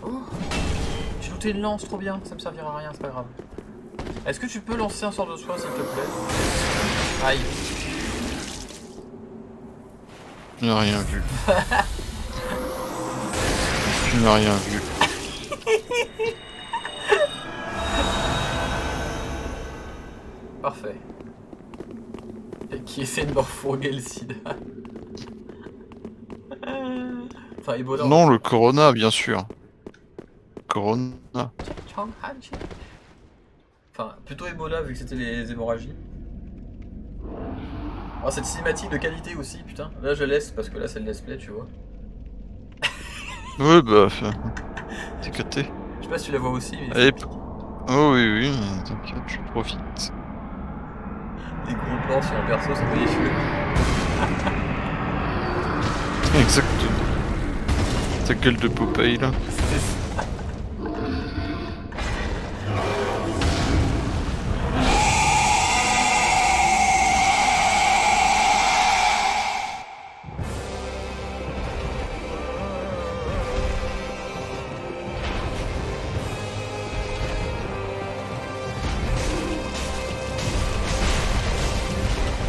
Oh, j'ai looté une lance, trop bien, ça me servira à rien, c'est pas grave. Est-ce que tu peux lancer un sort de soin s'il te plaît? Aïe. Je n'ai rien vu. Je n'ai rien vu. Parfait. Et qui essaie de me refourguer le sida. Enfin, Ebola. Non, le Corona, bien sûr. Corona. Enfin, plutôt Ebola vu que c'était les hémorragies. Oh, cette cinématique de qualité aussi, putain. Là, je laisse parce que là, c'est le let's play, tu vois. Ouais, bah... T'es capté. Je sais pas si tu la vois aussi, mais Allez. Oh oui, t'inquiète, je profite. les gros plans sur un perso, ça fait les cheveux. Exactement. Ta gueule de Popeye, là. C'était ça.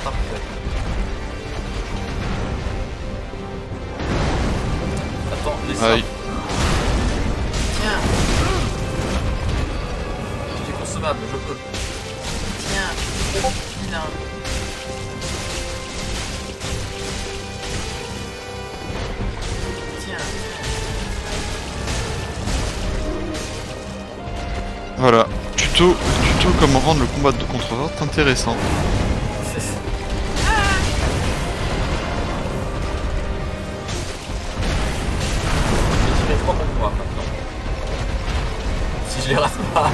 Parfait. Attends, les sorts. Aïe. Tiens. C'est consommable, je peux. Tiens. Oh, vilain. Tiens. Voilà. Tuto comment rendre le combat de contre-vente intéressant. C'est ça. Je vais tirer 3 contre moi maintenant. Si je les rate pas.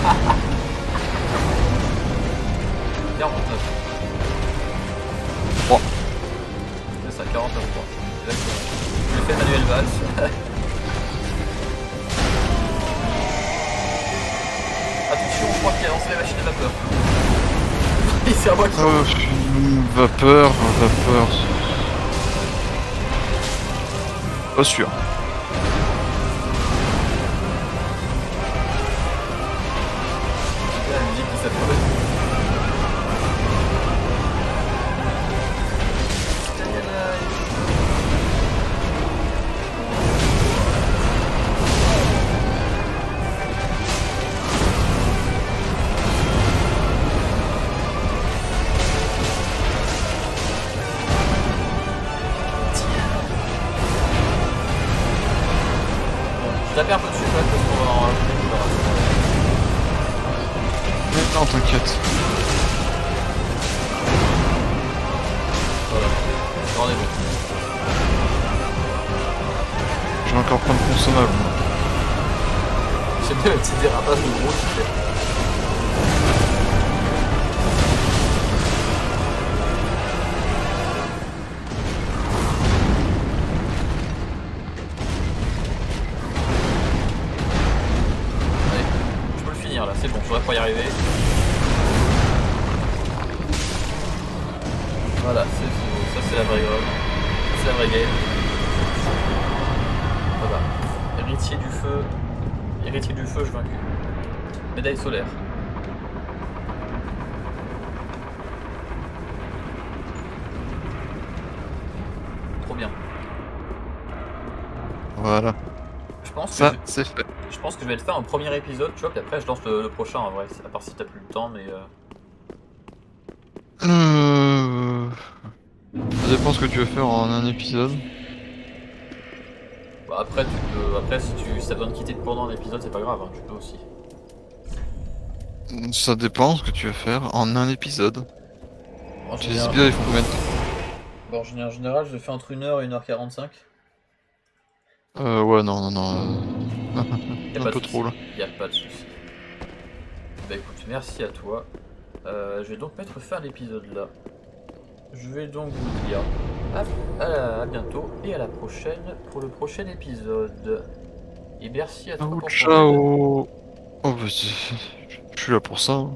49. 3. C'est ça, 49 points. Exactement. Je fais Manuel Valls. A tout de suite. attention, je crois qu'il a lancé la machine à vapeur. Et c'est à moi qui... Vapeur, vapeur. Pas sûr. La musique qui s'appelle. Tapez un peu dessus parce qu'on va en rajouter tout le reste. Non, t'inquiète. Voilà. J'en ai bon. Je vais encore prendre consommable. J'aime bien le petit dérapage de gros qu'il fait. Allez, je peux le finir là, c'est bon, je devrais pas y arriver. Voilà, ça c'est la vraie gomme. C'est la vraie game. Voilà. Héritier du feu. Héritier du feu, je vaincu. Médaille solaire. Trop bien. Voilà. Je pense que Ça, c'est fait. je pense que je vais le faire en premier épisode, tu vois, puis après je lance le prochain en vrai, à part si t'as plus le temps, mais Ça dépend ce que tu veux faire en un épisode. bah, après tu peux, après si t'as besoin de quitter pendant un épisode, c'est pas grave, hein, tu peux aussi. Ça dépend ce que tu veux faire en un épisode. En Tu sais général, bien, il faut combien de temps? bon, en général, je le fais entre 1h et 1h45. Ouais, non, non, non. Y a Un pas peu de trop là. souci. Y a pas de souci. Bah écoute, merci à toi. Je vais donc mettre fin à l'épisode là. Je vais donc vous dire à bientôt et à la prochaine pour le prochain épisode. Et merci à toi Ciao, pour ton aide. ciao. Oh, bah, je suis là pour ça. Hein.